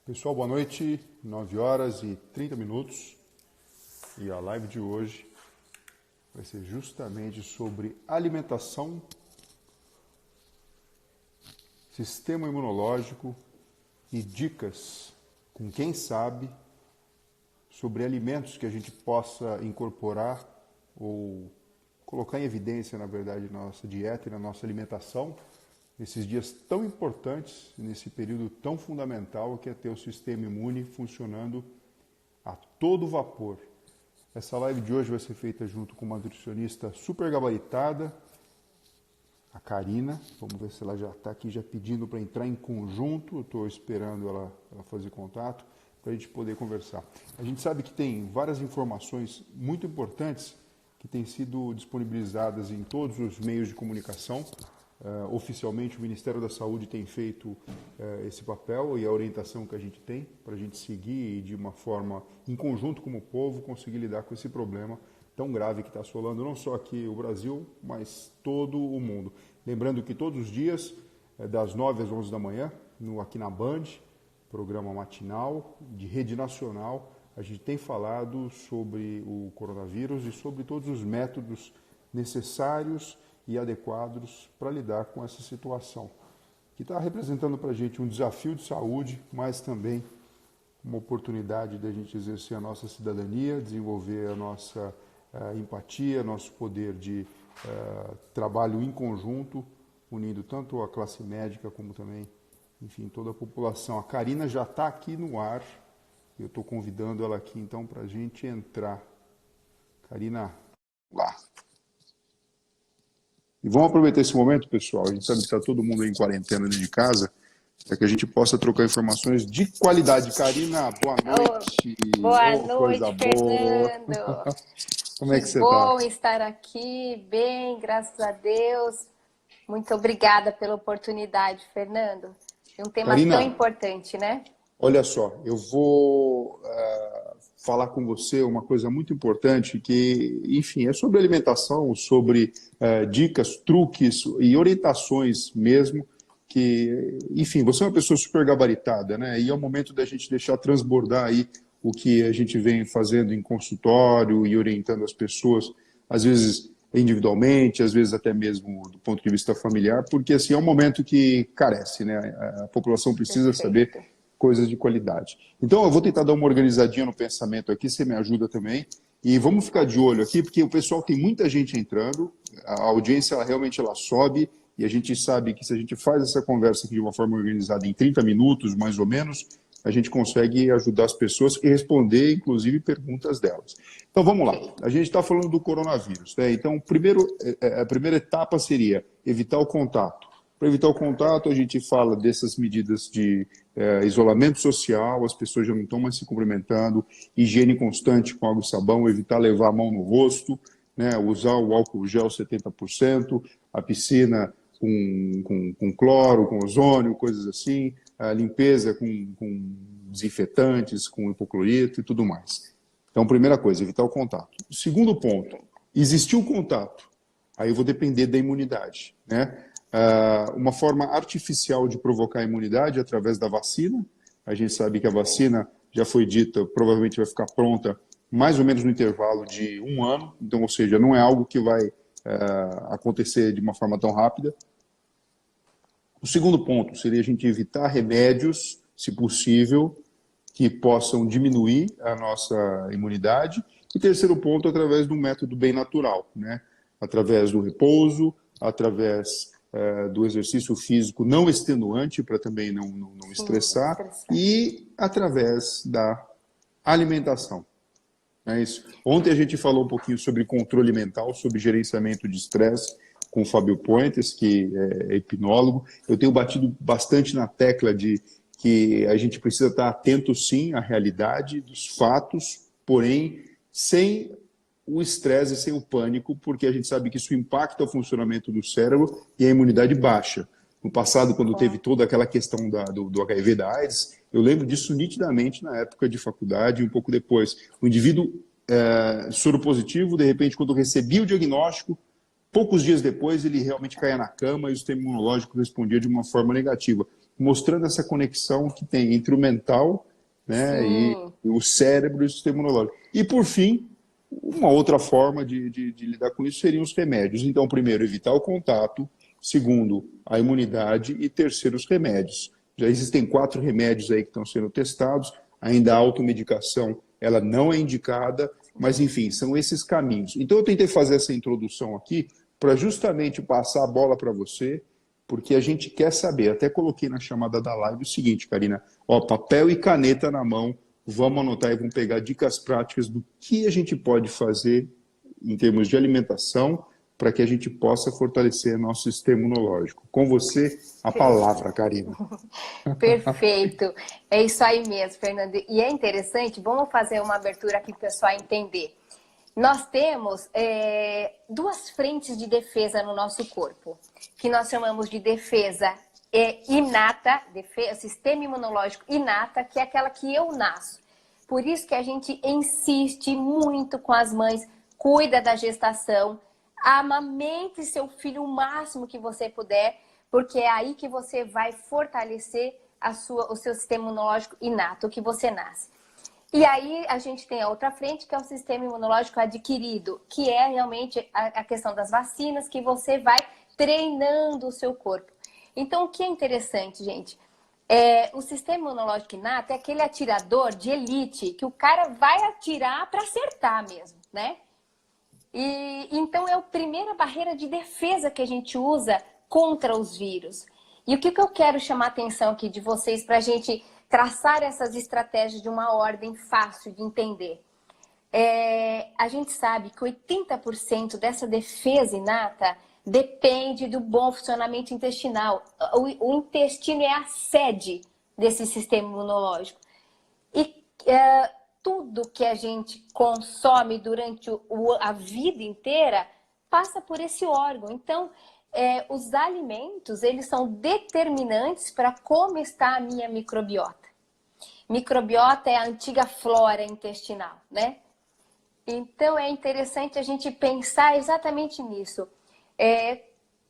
Pessoal, boa noite, 9 horas e 30 minutos e a live de hoje vai ser justamente sobre alimentação, sistema imunológico e dicas com quem sabe sobre alimentos que a gente possa incorporar ou colocar em evidência, na verdade, na nossa dieta e na nossa alimentação nesses dias tão importantes, nesse período tão fundamental que é ter o sistema imune funcionando a todo vapor. Essa live de hoje vai ser feita junto com uma nutricionista super gabaritada, a Karina. Vamos ver se ela já está aqui já pedindo para entrar em conjunto. Eu estou esperando ela fazer contato para a gente poder conversar. A gente sabe que tem várias informações muito importantes que têm sido disponibilizadas em todos os meios de comunicação. Oficialmente, o Ministério da Saúde tem feito esse papel e a orientação que a gente tem para a gente seguir e, de uma forma, em conjunto como povo, conseguir lidar com esse problema tão grave que está assolando não só aqui o Brasil, mas todo o mundo. Lembrando que todos os dias, das 9 às 11 da manhã, aqui na Band, programa matinal de rede nacional, a gente tem falado sobre o coronavírus e sobre todos os métodos necessários e adequados para lidar com essa situação, que está representando para a gente um desafio de saúde, mas também uma oportunidade de a gente exercer a nossa cidadania, desenvolver a nossa empatia, nosso poder de trabalho em conjunto, unindo tanto a classe médica como também, enfim, toda a população. A Karina já está aqui no ar, eu estou convidando ela aqui então para a gente entrar. Karina, lá. E vamos aproveitar esse momento, pessoal, a gente sabe que está todo mundo aí em quarentena dentro de casa, para que a gente possa trocar informações de qualidade. Karina, boa noite. Boa noite, coisa Fernando. boa. Como é que você está? Bom estar aqui, bem, graças a Deus. Muito obrigada pela oportunidade, Fernando. É um tema Karina, tão importante, né? Olha só, eu vou falar com você uma coisa muito importante que, enfim, é sobre alimentação, sobre dicas, truques e orientações mesmo, que, enfim, você é uma pessoa super gabaritada, né? E é o momento da gente deixar transbordar aí o que a gente vem fazendo em consultório e orientando as pessoas, às vezes individualmente, às vezes até mesmo do ponto de vista familiar, porque assim é um momento que carece, né? A população precisa saber Perfeito. coisas de qualidade. Então, eu vou tentar dar uma organizadinha no pensamento aqui, você me ajuda também. E vamos ficar de olho aqui, porque o pessoal tem muita gente entrando, a audiência realmente sobe, e a gente sabe que se a gente faz essa conversa aqui de uma forma organizada em 30 minutos, mais ou menos, a gente consegue ajudar as pessoas e responder, inclusive, perguntas delas. Então, vamos lá. A gente está falando do coronavírus, né? Então, a primeira etapa seria evitar o contato. Para evitar o contato, a gente fala dessas medidas de isolamento social, as pessoas já não estão mais se cumprimentando, higiene constante com água e sabão, evitar levar a mão no rosto, né, usar o álcool gel 70%, a piscina com cloro, com ozônio, coisas assim, a limpeza com desinfetantes, com hipoclorito e tudo mais. Então, primeira coisa, evitar o contato. Segundo ponto, existiu o contato, aí eu vou depender da imunidade, né? Uma forma artificial de provocar a imunidade através da vacina. A gente sabe que a vacina já foi dita, provavelmente vai ficar pronta mais ou menos no intervalo de 1 ano, então, ou seja, não é algo que vai acontecer de uma forma tão rápida. O segundo ponto seria a gente evitar remédios, se possível, que possam diminuir a nossa imunidade. E terceiro ponto, através de um método bem natural, né? Através do repouso, através do exercício físico não extenuante, para também não estressar, e através da alimentação. É isso. Ontem a gente falou um pouquinho sobre controle mental, sobre gerenciamento de estresse, com o Fábio Puentes, que é hipnólogo. Eu tenho batido bastante na tecla de que a gente precisa estar atento, sim, à realidade dos fatos, porém, sem o estresse e sem o pânico, porque a gente sabe que isso impacta o funcionamento do cérebro e a imunidade baixa. No passado, quando teve toda aquela questão do HIV, da AIDS, eu lembro disso nitidamente na época de faculdade e um pouco depois. O indivíduo soropositivo, de repente, quando recebia o diagnóstico, poucos dias depois ele realmente caía na cama e o sistema imunológico respondia de uma forma negativa. mostrando essa conexão que tem entre o mental, né, e o cérebro e o sistema imunológico. E, por fim, uma outra forma de lidar com isso seriam os remédios. Então, primeiro, evitar o contato. Segundo, a imunidade. E terceiro, os remédios. Já existem 4 remédios aí que estão sendo testados. Ainda a automedicação, ela não é indicada, mas, enfim, são esses caminhos. Então, eu tentei fazer essa introdução aqui para justamente passar a bola para você, porque a gente quer saber, até coloquei na chamada da live o seguinte, Karina, ó, papel e caneta na mão, vamos anotar e vamos pegar dicas práticas do que a gente pode fazer em termos de alimentação para que a gente possa fortalecer nosso sistema imunológico. Com você, a palavra, Karina. Perfeito. É isso aí mesmo, Fernando. E é interessante, vamos fazer uma abertura aqui para o pessoal entender. Nós temos 2 frentes de defesa no nosso corpo, que nós chamamos de defesa inata, sistema imunológico inata, que é aquela que eu nasço. Por isso que a gente insiste muito com as mães, cuida da gestação, amamente seu filho o máximo que você puder, porque é aí que você vai fortalecer o seu sistema imunológico inato, que você nasce. E aí a gente tem a outra frente, que é o sistema imunológico adquirido, que é realmente a questão das vacinas, que você vai treinando o seu corpo. Então, o que é interessante, gente, o sistema imunológico inato é aquele atirador de elite, que o cara vai atirar para acertar mesmo, né? E então é a primeira barreira de defesa que a gente usa contra os vírus. E o que eu quero chamar a atenção aqui de vocês para a gente traçar essas estratégias de uma ordem fácil de entender. A gente sabe que 80% dessa defesa inata depende do bom funcionamento intestinal. O intestino é a sede desse sistema imunológico. E tudo que a gente consome durante a vida inteira passa por esse órgão. Então, os alimentos, eles são determinantes para como está a minha microbiota. Microbiota é a antiga flora intestinal, né? Então, é interessante a gente pensar exatamente nisso.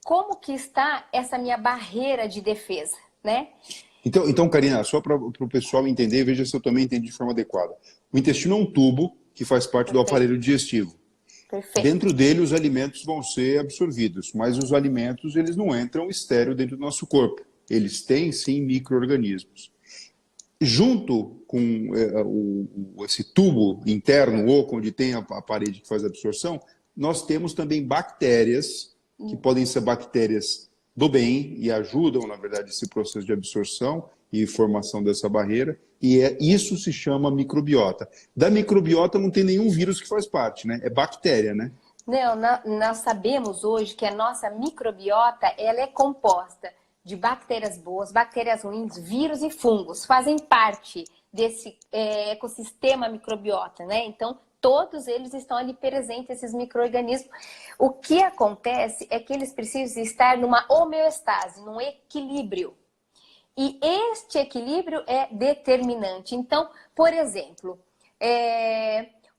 Como que está essa minha barreira de defesa, né? Então, Karina, só para o pessoal entender, veja se eu também entendi de forma adequada. O intestino é um tubo que faz parte do aparelho digestivo. Perfeito. Dentro dele, os alimentos vão ser absorvidos, mas os alimentos eles não entram estéreo dentro do nosso corpo. Eles têm, sim, micro-organismos. Junto com esse tubo interno, oco, onde tem a parede que faz a absorção, nós temos também bactérias, que podem ser bactérias do bem e ajudam, na verdade, esse processo de absorção e formação dessa barreira, e isso se chama microbiota. Da microbiota não tem nenhum vírus que faz parte, né? É bactéria, né? Não, nós sabemos hoje que a nossa microbiota ela é composta de bactérias boas, bactérias ruins, vírus e fungos. Fazem parte desse ecossistema microbiota, né? Então, todos eles estão ali presentes, esses micro-organismos. O que acontece é que eles precisam estar numa homeostase, num equilíbrio. E este equilíbrio é determinante. Então, por exemplo,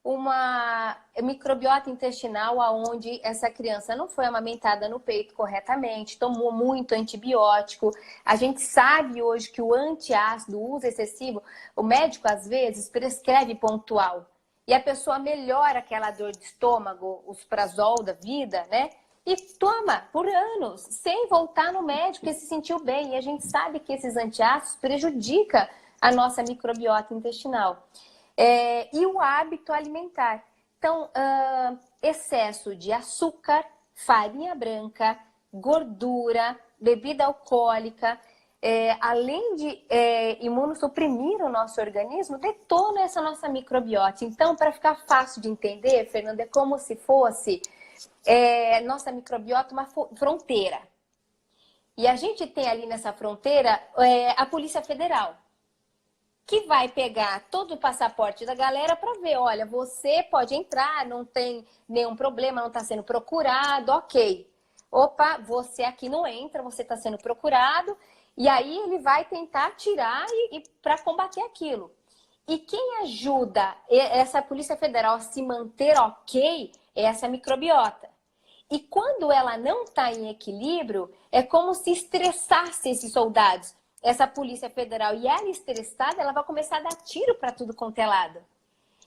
uma microbiota intestinal onde essa criança não foi amamentada no peito corretamente, tomou muito antibiótico. A gente sabe hoje que o antiácido, o uso excessivo, o médico às vezes prescreve pontual. E a pessoa melhora aquela dor de estômago, o Suprazol da vida, né? E toma por anos, sem voltar no médico e se sentiu bem. E a gente sabe que esses antiácidos prejudicam a nossa microbiota intestinal. E o hábito alimentar. Então, excesso de açúcar, farinha branca, gordura, bebida alcoólica, além de imunossuprimir o nosso organismo, detona essa nossa microbiota. Então, para ficar fácil de entender, Fernanda, é como se fosse nossa microbiota uma fronteira. E a gente tem ali nessa fronteira a Polícia Federal, que vai pegar todo o passaporte da galera para ver, olha, você pode entrar, não tem nenhum problema, não está sendo procurado, ok. Opa, você aqui não entra, você está sendo procurado, e aí ele vai tentar tirar para combater aquilo. E quem ajuda essa Polícia Federal a se manter ok é essa microbiota. E quando ela não está em equilíbrio, é como se estressasse esses soldados. essa Polícia Federal e ela estressada, ela vai começar a dar tiro para tudo quanto é lado.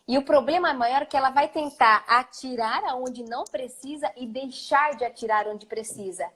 E o problema maior é que ela vai tentar atirar aonde não precisa e deixar de atirar onde precisa.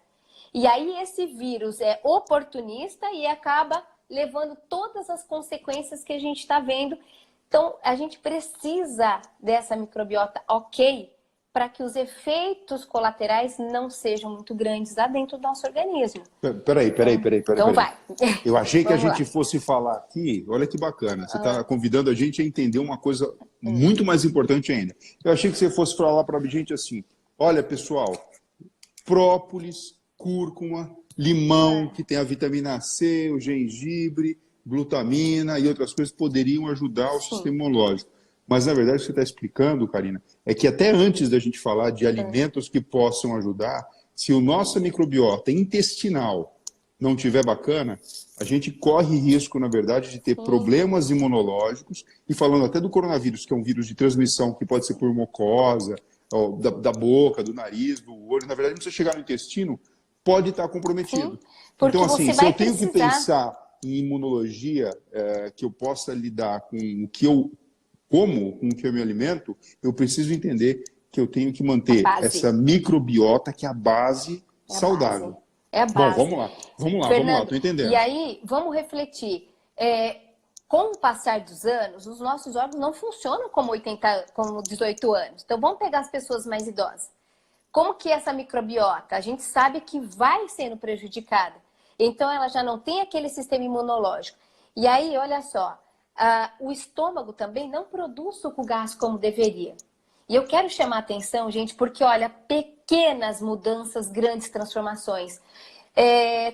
E aí esse vírus é oportunista e acaba levando todas as consequências que a gente está vendo. Então, a gente precisa dessa microbiota ok para que os efeitos colaterais não sejam muito grandes lá dentro do nosso organismo. Peraí. Então vai. Eu achei que a Vamos gente lá. fosse falar aqui, olha que bacana, você está convidando a gente a entender uma coisa muito mais importante ainda. Eu achei que você fosse falar para a gente assim, olha pessoal, própolis, cúrcuma, limão, que tem a vitamina C, o gengibre, glutamina e outras coisas poderiam ajudar o sistema imunológico. Mas, na verdade, o que você está explicando, Karina, é que até antes da gente falar de alimentos que possam ajudar, se o nosso microbiota intestinal não tiver bacana, a gente corre risco, na verdade, de ter problemas imunológicos. E falando até do coronavírus, que é um vírus de transmissão que pode ser por mucosa, ou da boca, do nariz, do olho, na verdade, não precisa chegar no intestino, pode estar comprometido. Porque Então, assim, você se eu vai tenho que precisar... pensar em imunologia, que eu possa lidar com o que eu como, com o que eu me alimento, eu preciso entender que eu tenho que manter essa microbiota, que é a base saudável. É a base. Bom, vamos lá, estou entendendo. E aí, vamos refletir. Com o passar dos anos, os nossos órgãos não funcionam como 18 anos. Então, vamos pegar as pessoas mais idosas. Como que essa microbiota? A gente sabe que vai sendo prejudicada. Então, ela já não tem aquele sistema imunológico. E aí, olha só, o estômago também não produz suco gástrico como deveria. E eu quero chamar a atenção, gente, porque, olha, pequenas mudanças, grandes transformações.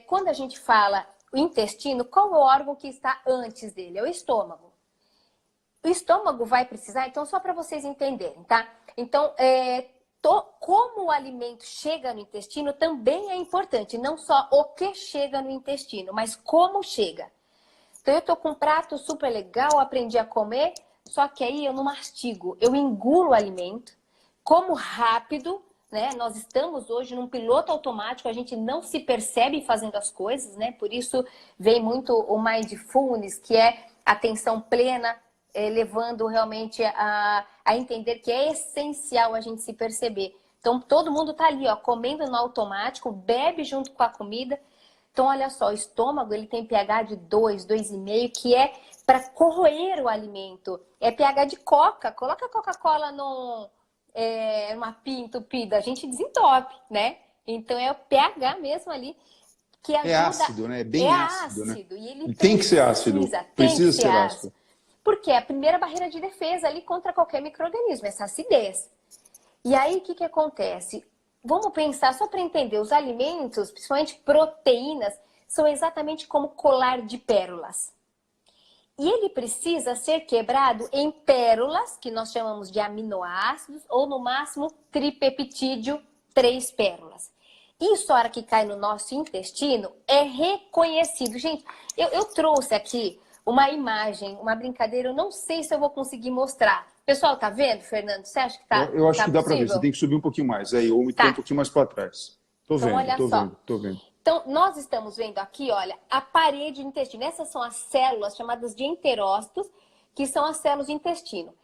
Quando a gente fala o intestino, qual é o órgão que está antes dele? É o estômago. O estômago vai precisar, então, só para vocês entenderem, tá? Então, como o alimento chega no intestino também é importante. Não só o que chega no intestino, mas como chega. Então, eu tô com um prato super legal, aprendi a comer, só que aí eu não mastigo. Eu engulo o alimento, como rápido, né? Nós estamos hoje num piloto automático, a gente não se percebe fazendo as coisas, né? Por isso vem muito o Mindfulness, que é atenção plena, levando realmente a entender que é essencial a gente se perceber. Então, todo mundo tá ali, ó, comendo no automático, bebe junto com a comida. Então, olha só, o estômago ele tem pH de 2, 2,5, que é para corroer o alimento. É pH de coca. Coloca a Coca-Cola numa pia entupida, a gente desentope, né? Então, é o pH mesmo ali que ajuda... É ácido, né? É bem ácido, né? E ele tem que ser ácido. Precisa ser ácido. Porque é a primeira barreira de defesa ali contra qualquer micro-organismo, essa acidez. E aí, o que acontece? Vamos pensar, só para entender, os alimentos, principalmente proteínas, são exatamente como colar de pérolas. E ele precisa ser quebrado em pérolas, que nós chamamos de aminoácidos, ou no máximo tripeptídeo, 3 pérolas. Isso, a hora que cai no nosso intestino, é reconhecido. Gente, eu trouxe aqui uma imagem, uma brincadeira, eu não sei se eu vou conseguir mostrar. Pessoal, tá vendo, Fernando? Você acha que tá Eu acho que dá para ver, possível? você tem que subir um pouquinho mais, aí, ou me um pouquinho mais para trás. Tô vendo. Então, nós estamos vendo aqui, olha, a parede do intestino. Essas são as células chamadas de enterócitos, que são as células de intestino.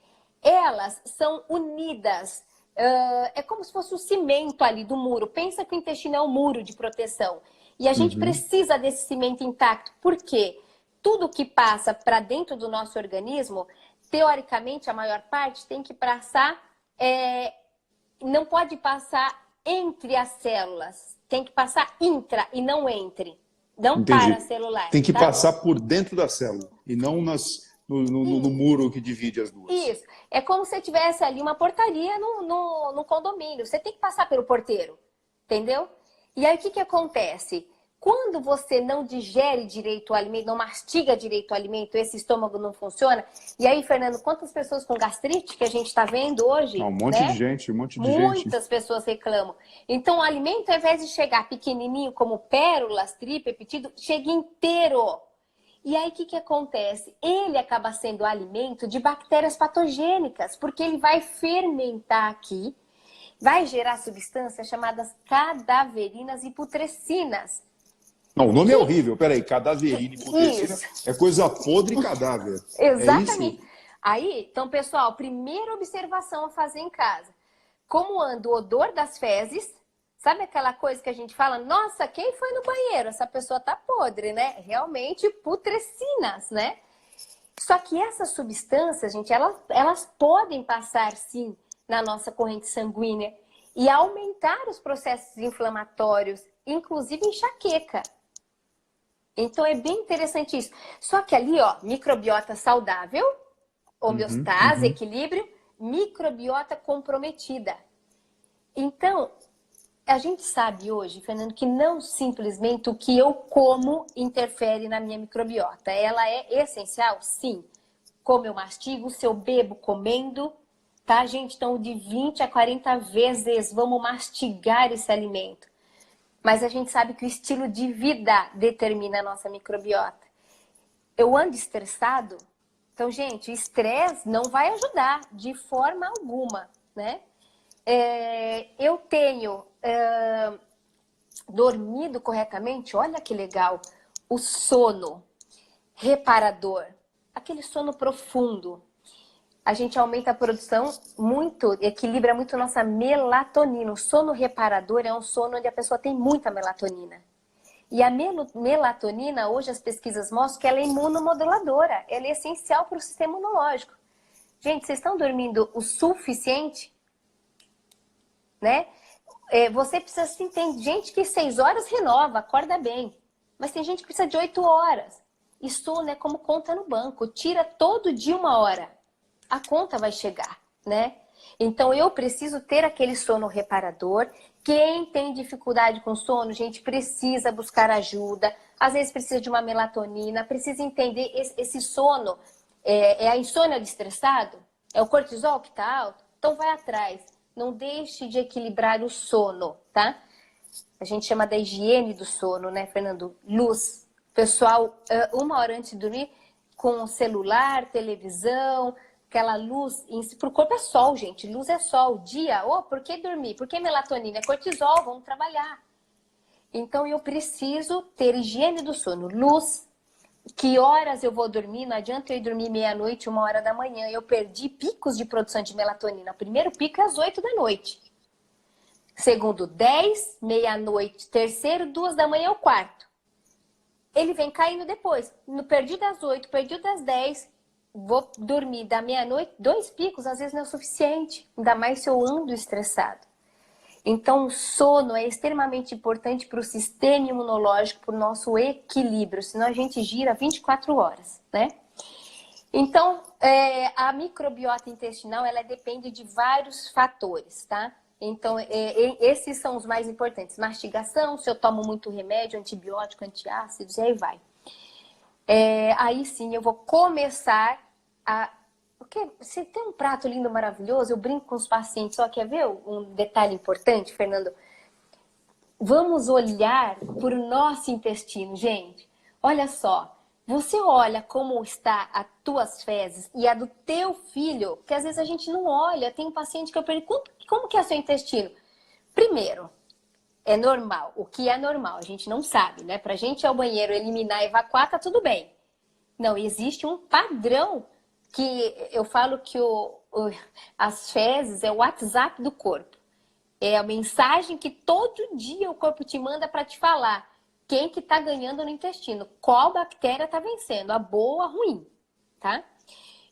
Elas são unidas, é como se fosse o cimento ali do muro. Pensa que o intestino é um muro de proteção. E a gente precisa desse cimento intacto. Por quê? Tudo que passa para dentro do nosso organismo, teoricamente, a maior parte tem que passar, não pode passar entre as células. Tem que passar intra e não entre. Não paracelular. Tem que passar por dentro da célula e não no muro que divide as duas. Isso. É como se tivesse ali uma portaria no condomínio. Você tem que passar pelo porteiro. Entendeu? E aí o que acontece? Quando você não digere direito o alimento, não mastiga direito o alimento, esse estômago não funciona. E aí, Fernando, quantas pessoas com gastrite que a gente está vendo hoje? Um monte de gente, Muitas pessoas reclamam. Então, o alimento, ao invés de chegar pequenininho, como pérolas, tripeptídeo, chega inteiro. E aí, o que acontece? Ele acaba sendo alimento de bactérias patogênicas, porque ele vai fermentar aqui, vai gerar substâncias chamadas cadaverinas e putrecinas. Não, o nome é horrível. Peraí, cadaverina e putrescina é coisa podre e cadáver. Exatamente. É isso? Aí, então, pessoal, primeira observação a fazer em casa. Como anda o odor das fezes? Sabe aquela coisa que a gente fala, nossa, quem foi no banheiro? Essa pessoa tá podre, né? Realmente putrecinas, né? Só que essas substâncias, gente, elas podem passar, sim, na nossa corrente sanguínea e aumentar os processos inflamatórios, inclusive enxaqueca. Então, é bem interessante isso. Só que ali, ó, microbiota saudável, homeostase, equilíbrio, microbiota comprometida. Então, a gente sabe hoje, Fernando, que não simplesmente o que eu como interfere na minha microbiota. Ela é essencial? Sim. Como eu mastigo, se eu bebo comendo, tá, gente? Então, de 20 a 40 vezes vamos mastigar esse alimento. Mas a gente sabe que o estilo de vida determina a nossa microbiota. Eu ando estressado? Então, gente, o estresse não vai ajudar de forma alguma, né? Eu tenho dormido corretamente, olha que legal, o sono reparador, aquele sono profundo. A gente aumenta a produção muito, equilibra muito nossa melatonina. O sono reparador é um sono onde a pessoa tem muita melatonina. E a melatonina, hoje as pesquisas mostram que ela é imunomoduladora, ela é essencial para o sistema imunológico. Gente, vocês estão dormindo o suficiente? Né? Você precisa, sim, tem gente que 6 horas renova, acorda bem. Mas tem gente que precisa de 8 horas. E sono é como conta no banco, tira todo dia 1 hora. A conta vai chegar, né? Então eu preciso ter aquele sono reparador. Quem tem dificuldade com sono, gente, precisa buscar ajuda. Às vezes precisa de uma melatonina, precisa entender esse sono. É a insônia do estressado? É o cortisol que está alto? Então vai atrás. Não deixe de equilibrar o sono, tá? A gente chama da higiene do sono, né, Fernando? Luz. Pessoal, 1 hora antes de dormir, com celular, televisão, aquela luz. Pro corpo é sol, gente. Luz é sol. Dia, por que dormir? Por que melatonina? É cortisol, vamos trabalhar. Então, eu preciso ter higiene do sono. Luz. Que horas eu vou dormir? Não adianta eu ir dormir meia-noite, 1 hora da manhã. Eu perdi picos de produção de melatonina. O primeiro pico é às 8 da noite. Segundo, 10, meia-noite. Terceiro, 2 da manhã, o quarto. Ele vem caindo depois. Perdi das 8, perdi das 10. Vou dormir da meia-noite. 2 picos, às vezes não é o suficiente. Ainda mais se eu ando estressado. Então, o sono é extremamente importante para o sistema imunológico, para o nosso equilíbrio. Senão a gente gira 24 horas, né? Então, a microbiota intestinal, ela depende de vários fatores, tá? Então, esses são os mais importantes. Mastigação, se eu tomo muito remédio, antibiótico, antiácidos, e aí vai. Aí sim, eu vou começar a... Porque você tem um prato lindo, maravilhoso, eu brinco com os pacientes, só quer ver um detalhe importante, Fernando? Vamos olhar para o nosso intestino, gente. Olha só, você olha como está as tuas fezes e a do teu filho, que às vezes a gente não olha. Tem um paciente que eu pergunto, como que é o seu intestino? Primeiro, é normal. O que é normal? A gente não sabe, né? Pra gente ir ao banheiro, eliminar, evacuar, tá tudo bem. Não, existe um padrão que eu falo que as fezes é o WhatsApp do corpo. É a mensagem que todo dia o corpo te manda para te falar quem que tá ganhando no intestino, qual bactéria tá vencendo, a boa, a ruim, tá?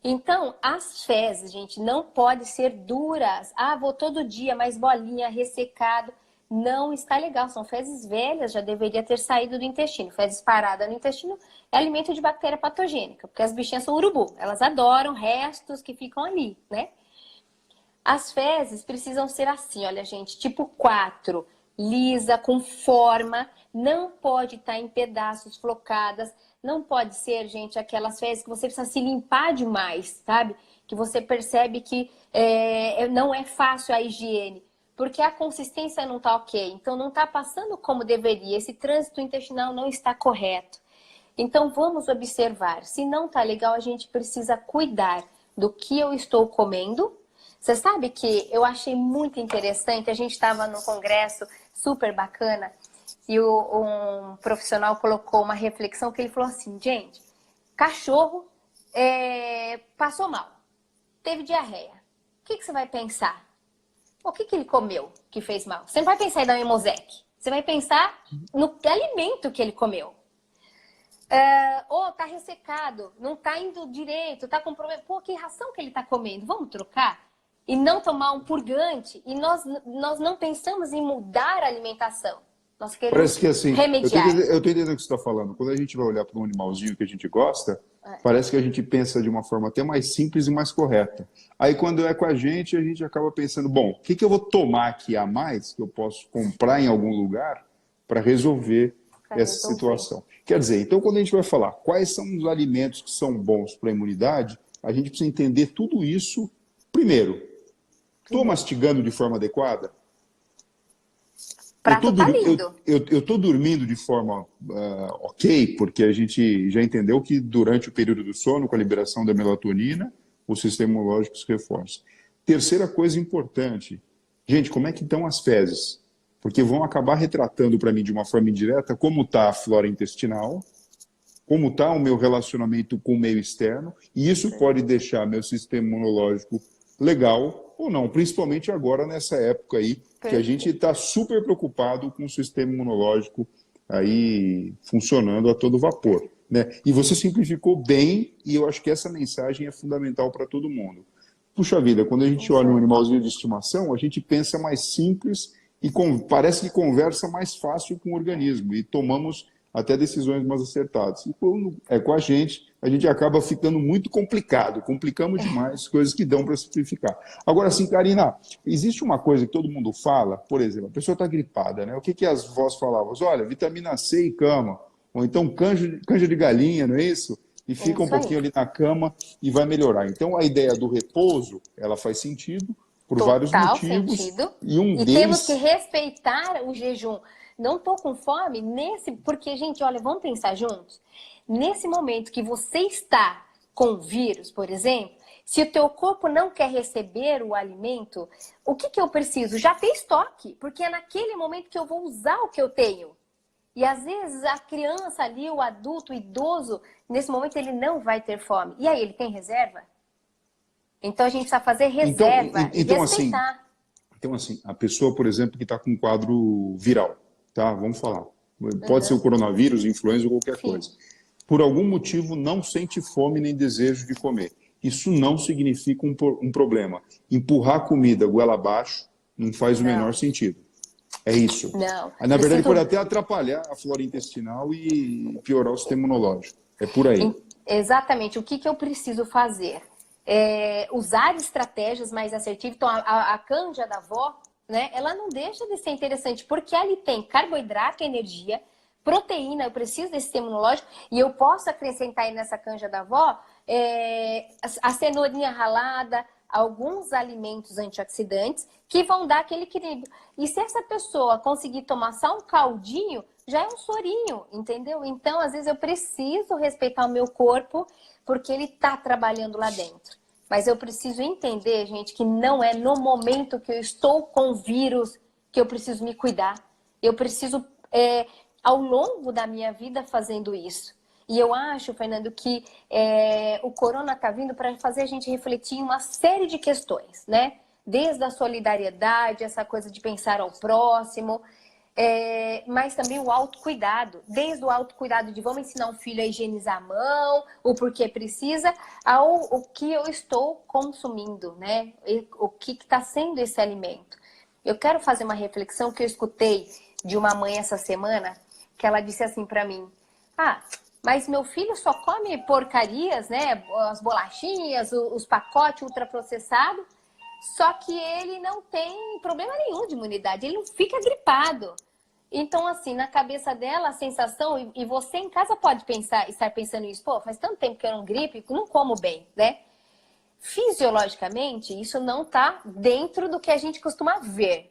Então, as fezes, gente, não podem ser duras. Vou todo dia, mais bolinha, ressecado. Não está legal, são fezes velhas, já deveria ter saído do intestino. Fezes paradas no intestino é alimento de bactéria patogênica, porque as bichinhas são urubu, elas adoram restos que ficam ali, né? As fezes precisam ser assim, olha gente, tipo 4, lisa, com forma, não pode estar em pedaços, flocadas, não pode ser, gente, aquelas fezes que você precisa se limpar demais, sabe? Que você percebe que não é fácil a higiene. Porque a consistência não está ok, então não está passando como deveria, esse trânsito intestinal não está correto. Então vamos observar, se não está legal, a gente precisa cuidar do que eu estou comendo. Você sabe que eu achei muito interessante, a gente estava num congresso super bacana, um profissional colocou uma reflexão que ele falou assim, gente, cachorro passou mal, teve diarreia. O que você vai pensar? O que ele comeu que fez mal? Você não vai pensar em dar um Hemoseq. Você vai pensar no alimento que ele comeu. Ou tá ressecado, não tá indo direito, tá com problema. Pô, que ração que ele tá comendo? Vamos trocar? E não tomar um purgante. E nós não pensamos em mudar a alimentação. Nós queremos Parece que assim, remediar. eu estou entendendo o que você está falando. Quando a gente vai olhar para um animalzinho que a gente gosta, parece que a gente pensa de uma forma até mais simples e mais correta. Aí quando é com a gente acaba pensando, bom, o que eu vou tomar aqui a mais que eu posso comprar em algum lugar para resolver essa situação? Quer dizer, então quando a gente vai falar quais são os alimentos que são bons para a imunidade, a gente precisa entender tudo isso primeiro. Estou mastigando de forma adequada? Prato tá lindo. Eu estou dormindo de forma ok, porque a gente já entendeu que durante o período do sono, com a liberação da melatonina, o sistema imunológico se reforça. Terceira coisa importante, gente, como é que estão as fezes? Porque vão acabar retratando para mim de uma forma indireta como está a flora intestinal, como está o meu relacionamento com o meio externo, e isso pode deixar meu sistema imunológico legal ou não, principalmente agora nessa época aí, que a gente está super preocupado com o sistema imunológico aí funcionando a todo vapor, né? E você simplificou bem, e eu acho que essa mensagem é fundamental para todo mundo. Puxa vida, quando a gente olha um animalzinho de estimação, a gente pensa mais simples e parece que conversa mais fácil com o organismo, e tomamos até decisões mais acertadas. E quando é com a gente acaba ficando muito complicado, complicamos demais coisas que dão para simplificar. Agora, assim, Karina, existe uma coisa que todo mundo fala, por exemplo, a pessoa está gripada, né? O que as vós falavam? Olha, vitamina C e cama, ou então canja de galinha, não é isso? E fica um pouquinho ali na cama e vai melhorar. Então, a ideia do repouso, ela faz sentido por vários motivos. Sentido. E temos que respeitar o jejum. Não estou com fome porque, gente, olha, vamos pensar juntos. Nesse momento que você está com vírus, por exemplo, se o teu corpo não quer receber o alimento, o que eu preciso? Já ter estoque, porque é naquele momento que eu vou usar o que eu tenho. E às vezes a criança ali, o adulto, o idoso, nesse momento ele não vai ter fome. E aí, ele tem reserva? Então a gente precisa fazer reserva e respeitar. Então, assim, a pessoa, por exemplo, que está com um quadro viral, tá? Vamos falar. Pode ser o coronavírus, influenza ou qualquer coisa. Por algum motivo não sente fome nem desejo de comer. Isso não significa um problema. Empurrar a comida goela abaixo não faz o menor sentido. É isso. Não. Na verdade, pode até atrapalhar a flora intestinal e piorar o sistema imunológico. É por aí. Exatamente. O que eu preciso fazer? Usar estratégias mais assertivas. Então, a canja da avó, né, ela não deixa de ser interessante, porque ali tem carboidrato, energia, proteína, eu preciso desse sistema imunológico, e eu posso acrescentar aí nessa canja da avó a cenourinha ralada, alguns alimentos antioxidantes que vão dar aquele equilíbrio. E se essa pessoa conseguir tomar só um caldinho, já é um sorinho, entendeu? Então, às vezes eu preciso respeitar o meu corpo, porque ele está trabalhando lá dentro. Mas eu preciso entender, gente, que não é no momento que eu estou com o vírus que eu preciso me cuidar. Eu preciso, ao longo da minha vida, fazendo isso. E eu acho, Fernando, que o corona está vindo para fazer a gente refletir em uma série de questões, né? Desde a solidariedade, essa coisa de pensar ao próximo, mas também o autocuidado. Desde o autocuidado de vamos ensinar um filho a higienizar a mão, o porquê precisa, ao o que eu estou consumindo, né? O que está sendo esse alimento. Eu quero fazer uma reflexão que eu escutei de uma mãe essa semana, que ela disse assim para mim: mas meu filho só come porcarias, né? As bolachinhas, os pacotes ultraprocessados, só que ele não tem problema nenhum de imunidade, ele não fica gripado. Então, assim, na cabeça dela, a sensação, e você em casa pode estar pensando isso, pô, faz tanto tempo que eu não gripo e não como bem, né? Fisiologicamente, isso não está dentro do que a gente costuma ver.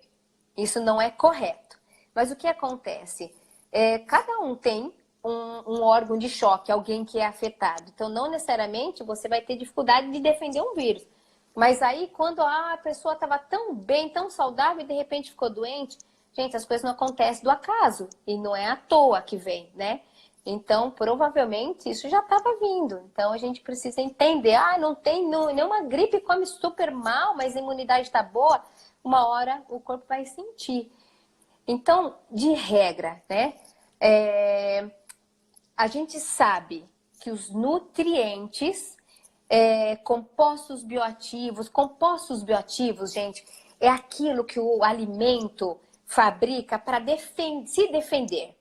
Isso não é correto. Mas o que acontece? Cada um tem um órgão de choque, alguém que é afetado. Então, não necessariamente você vai ter dificuldade de defender um vírus. Mas aí, quando a pessoa estava tão bem, tão saudável e de repente ficou doente, Gente, as coisas não acontecem do acaso e não é à toa que vem, né? Então, provavelmente, isso já estava vindo. Então, a gente precisa entender. Não tem nenhuma gripe, come super mal, mas a imunidade está boa. Uma hora o corpo vai sentir. Então, de regra, né? A gente sabe que os nutrientes, compostos bioativos, gente, é aquilo que o alimento fabrica para se defender,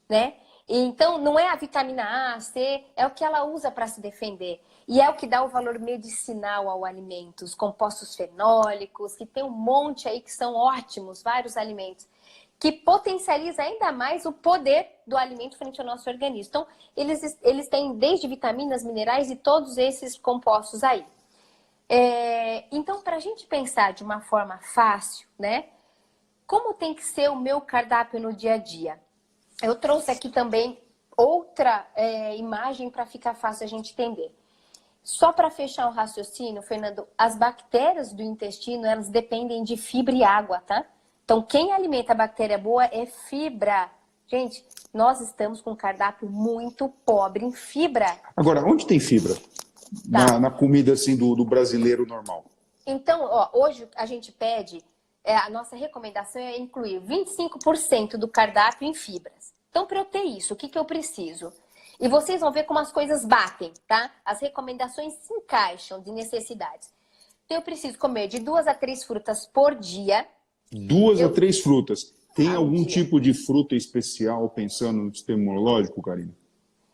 né? Então, não é a vitamina A, C, é o que ela usa para se defender. E é o que dá o valor medicinal ao alimento. Os compostos fenólicos, que tem um monte aí que são ótimos, vários alimentos, que potencializa ainda mais o poder do alimento frente ao nosso organismo. Então, eles têm desde vitaminas, minerais e todos esses compostos aí. Então, para a gente pensar de uma forma fácil, né? Como tem que ser o meu cardápio no dia a dia? Eu trouxe aqui também outra imagem para ficar fácil a gente entender. Só para fechar o raciocínio, Fernando, as bactérias do intestino, elas dependem de fibra e água, tá? Então, quem alimenta a bactéria boa é fibra. Gente, nós estamos com um cardápio muito pobre em fibra. Agora, onde tem fibra? Tá. Na comida assim do brasileiro normal. Então, hoje a gente pede, a nossa recomendação é incluir 25% do cardápio em fibras. Então, para eu ter isso, o que eu preciso? E vocês vão ver como as coisas batem, tá? As recomendações se encaixam de necessidades. Então, eu preciso comer de 2 a 3 frutas por dia. 2 a 3 frutas. Tem algum dia. tipo de fruta especial pensando no sistema imunológico, Karina?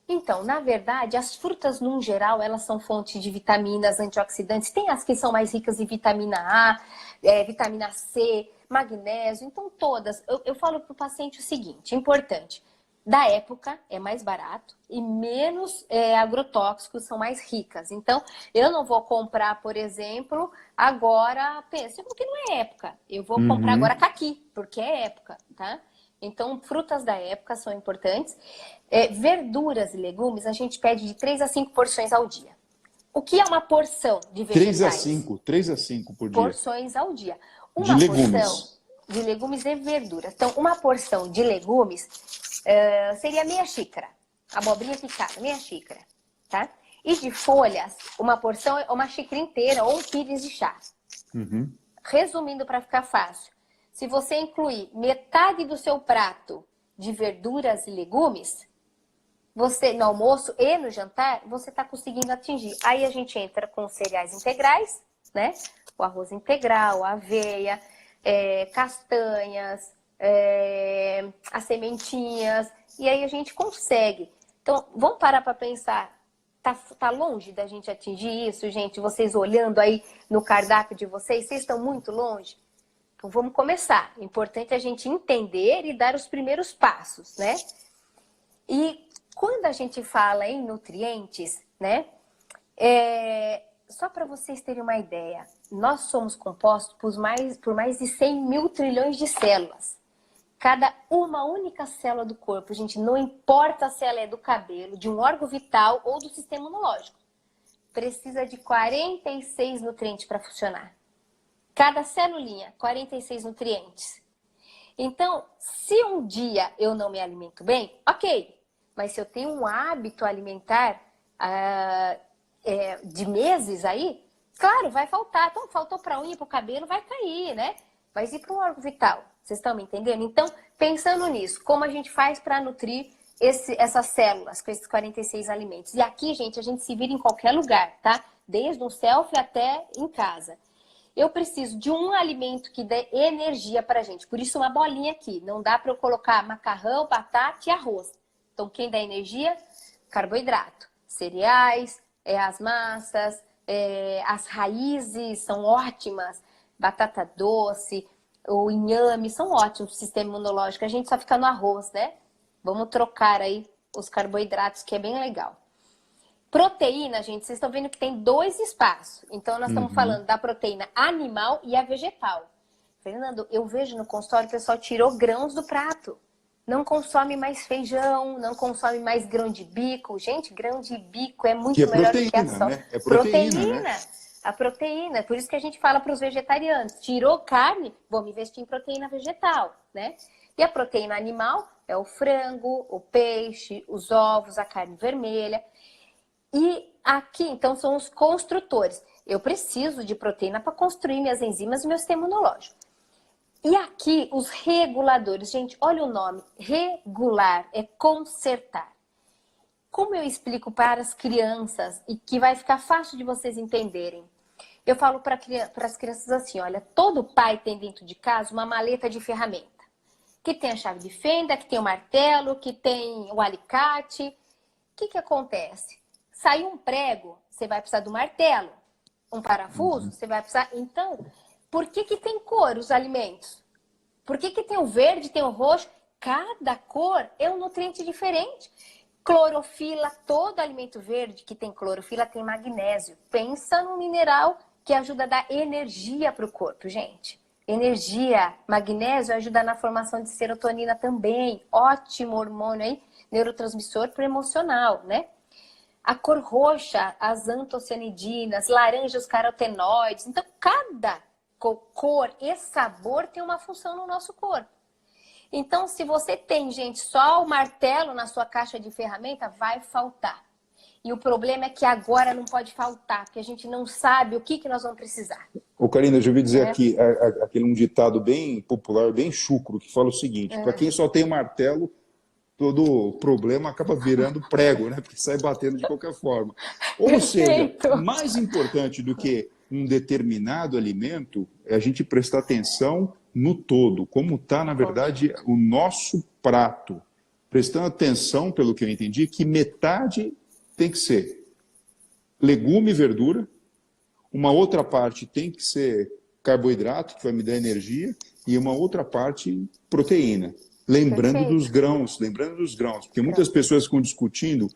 Então, na verdade, as frutas, no geral, elas são fontes de vitaminas, antioxidantes. Tem as que são mais ricas em vitamina A, vitamina C, magnésio. Então, todas. Eu falo para o paciente o seguinte, importante. Da época, é mais barato e menos agrotóxicos, são mais ricas. Então, eu não vou comprar, por exemplo, agora, pensa, porque não é época. Eu vou comprar agora caqui, porque é época, tá? Então, frutas da época são importantes. Verduras e legumes, a gente pede de 3 a 5 porções ao dia. O que é uma porção de vegetais? 3 a 5 por dia. Porções ao dia. De legumes. Porção de legumes e verduras. Então, uma porção de legumes seria meia xícara. Abobrinha picada, meia xícara, tá? E de folhas, uma porção é uma xícara inteira ou um pires de chá. Resumindo para ficar fácil, se você incluir metade do seu prato de verduras e legumes, você no almoço e no jantar, você está conseguindo atingir. Aí a gente entra com cereais integrais, né? O arroz integral, a aveia, castanhas, as sementinhas, e aí a gente consegue. Então, vamos parar para pensar, tá longe da gente atingir isso, gente? Vocês olhando aí no cardápio de vocês estão muito longe? Então, vamos começar. O importante é a gente entender e dar os primeiros passos, né? E quando a gente fala em nutrientes, né? Só para vocês terem uma ideia, nós somos compostos por mais de 100 mil trilhões de células. Cada uma única célula do corpo, gente, não importa se ela é do cabelo, de um órgão vital ou do sistema imunológico, precisa de 46 nutrientes para funcionar. Cada celulinha, 46 nutrientes. Então, se um dia eu não me alimento bem, ok. Mas se eu tenho um hábito alimentar de meses aí, claro, vai faltar. Então, faltou para a unha e para o cabelo, vai cair, né? Vai ir para um órgão vital. Vocês estão me entendendo? Então, pensando nisso, como a gente faz para nutrir essas células com esses 46 alimentos? E aqui, gente, a gente se vira em qualquer lugar, tá? Desde um selfie até em casa. Eu preciso de um alimento que dê energia para a gente. Por isso, uma bolinha aqui. Não dá para eu colocar macarrão, batata e arroz. Então, quem dá energia? Carboidrato. Cereais, as massas, as raízes são ótimas. Batata doce, o inhame, são ótimos para o sistema imunológico. A gente só fica no arroz, né? Vamos trocar aí os carboidratos, que é bem legal. Proteína, gente, vocês estão vendo que tem 2 espaços. Então, nós estamos falando da proteína animal e a vegetal. Fernando, eu vejo no consultório o pessoal tirou grãos do prato. Não consome mais feijão, não consome mais grão de bico. Gente, grão de bico é muito melhor do que a soja. Né? É proteína, né? A proteína, por isso que a gente fala para os vegetarianos, tirou carne, vamos investir em proteína vegetal, né? E a proteína animal é o frango, o peixe, os ovos, a carne vermelha. E aqui, então, são os construtores. Eu preciso de proteína para construir minhas enzimas e meu sistema imunológico. E aqui, os reguladores. Gente, olha o nome. Regular é consertar. Como eu explico para as crianças e que vai ficar fácil de vocês entenderem? Eu falo para as crianças assim, olha, todo pai tem dentro de casa uma maleta de ferramenta. Que tem a chave de fenda, que tem o martelo, que tem o alicate. O que acontece? Saiu um prego, você vai precisar do martelo. Um parafuso, você vai precisar... Então, por que tem cor os alimentos? Por que tem o verde, tem o roxo? Cada cor é um nutriente diferente. Clorofila, todo alimento verde que tem clorofila tem magnésio. Pensa num mineral que ajuda a dar energia para o corpo, gente. Energia, magnésio ajuda na formação de serotonina também. Ótimo hormônio aí, neurotransmissor pro emocional, né? A cor roxa, as antocianidinas, laranja, os carotenoides. Então, cada cor e sabor tem uma função no nosso corpo. Então, se você tem, gente, só o martelo na sua caixa de ferramenta, vai faltar. E o problema é que agora não pode faltar, porque a gente não sabe o que nós vamos precisar. Ô, Karina, eu já ouvi dizer aqui, aquele um ditado bem popular, bem chucro, que fala o seguinte, para quem só tem martelo, todo problema acaba virando prego, né? Porque sai batendo de qualquer forma. Ou seja, mais importante do que um determinado alimento é a gente prestar atenção no todo, como está, na verdade, o nosso prato. Prestando atenção, pelo que eu entendi, que metade tem que ser legume e verdura, uma outra parte tem que ser carboidrato, que vai me dar energia, e uma outra parte proteína. Lembrando dos grãos, porque muitas pessoas ficam discutindo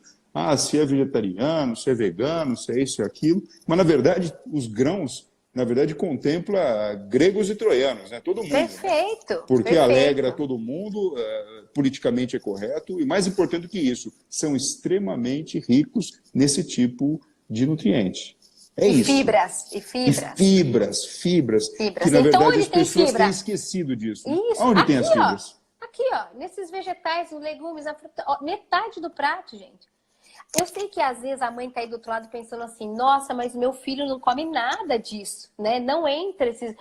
se é vegetariano, se é vegano, se é isso e aquilo, mas na verdade os grãos, na verdade, contempla gregos e troianos, né? Todo mundo. Perfeito. Né? Porque perfeito. Alegra todo mundo, politicamente é correto, e mais importante do que isso, são extremamente ricos nesse tipo de nutriente. É isso. Fibras. E fibras. Que na então, verdade as pessoas têm esquecido disso. Isso. Onde aqui, tem as fibras? Aqui, ó, nesses vegetais, os legumes, a fruta, ó, metade do prato, gente. Eu sei que às vezes a mãe tá aí do outro lado pensando assim, nossa, mas meu filho não come nada disso, né? Não entra esses...